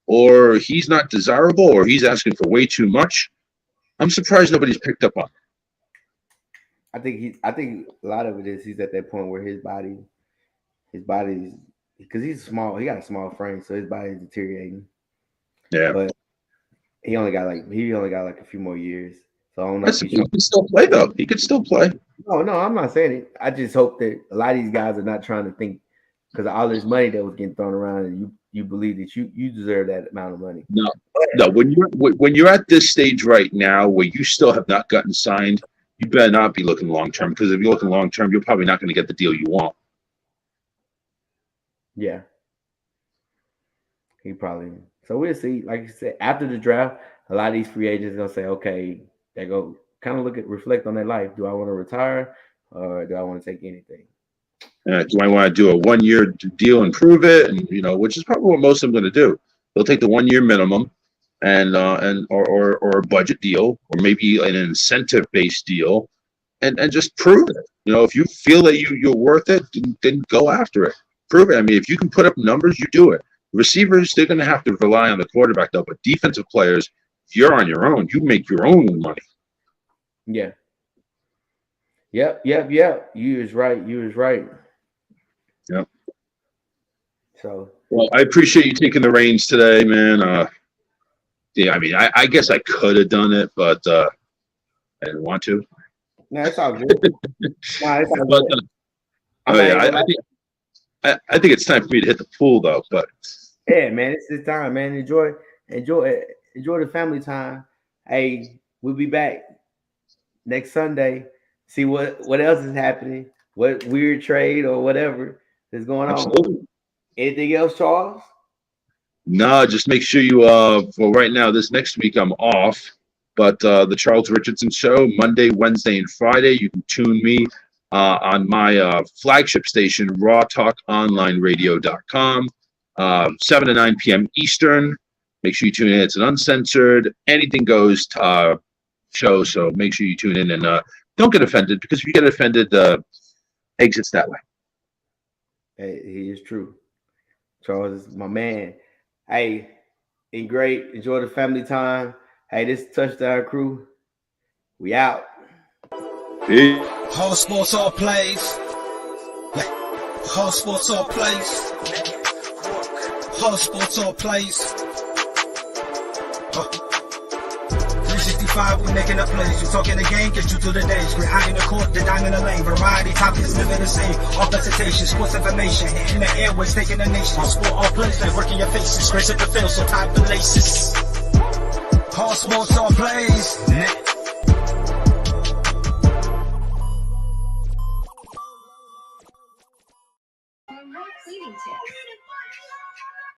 or he's not desirable, or he's asking for way too much. I'm surprised nobody's picked up on him. I think a lot of it is he's at that point where his body's, because he's small, he got a small frame, so his body's deteriorating. Yeah. But he only got like a few more years. So I don't know. He can still play though. He could still play. No, I'm not saying it. I just hope that a lot of these guys are not trying to think, because of all this money that was getting thrown around, and you believe that you deserve that amount of money. No. When you're at this stage right now where you still have not gotten signed, you better not be looking long term, because if you're looking long term, you're probably not going to get the deal you want. Yeah. He probably. So we'll see. Like you said, after the draft, a lot of these free agents are gonna say, okay, they go kind of reflect on their life. Do I want to retire, or do I want to take anything? Do I want to do a 1-year deal and prove it? And which is probably what most of them are going to do. They'll take the 1-year minimum, and or a budget deal, or maybe an incentive-based deal, and just prove it. If you feel that you're worth it, then go after it. Prove it. I mean, if you can put up numbers, you do it. Receivers, they're going to have to rely on the quarterback, though. But defensive players, you're on your own. You make your own money. Yeah. Yep. You is right. Yep. So. Well, I appreciate you taking the reins today, man. Yeah, I mean, I guess I could have done it, but I didn't want to. No, it's all good. It's all good. I think it's time for me to hit the pool, though. But yeah, man, it's this time, man. Enjoy the family time. Hey, we'll be back next Sunday. See what else is happening. What weird trade or whatever is going on. Anything else, Charles? No, just make sure you for right now, this next week I'm off. But the Charles Richardson Show, Monday, Wednesday, and Friday, you can tune me on my flagship station, rawtalkonlineradio.com, 7 to 9 p.m. Eastern. Make sure you tune in. It's an uncensored, anything goes show, so make sure you tune in and don't get offended, because if you get offended, exits that way. Hey, he is true. Charles is my man. Hey, enjoy the family time. Hey, this is Touchdown Crew. We out. Peace. Whole sports all plays. Whole sports all plays. Whole sports all plays. 365, we making a plays. We talking the game, get you through the days. We're high in the court, the dime in the lane. Variety topics, living the same. All presentation, sports information. Hitting the airways, taking the nation. Sport all plays, like working your faces. Grace at the field, so tie the laces. All sports, all plays. Cleaning tips.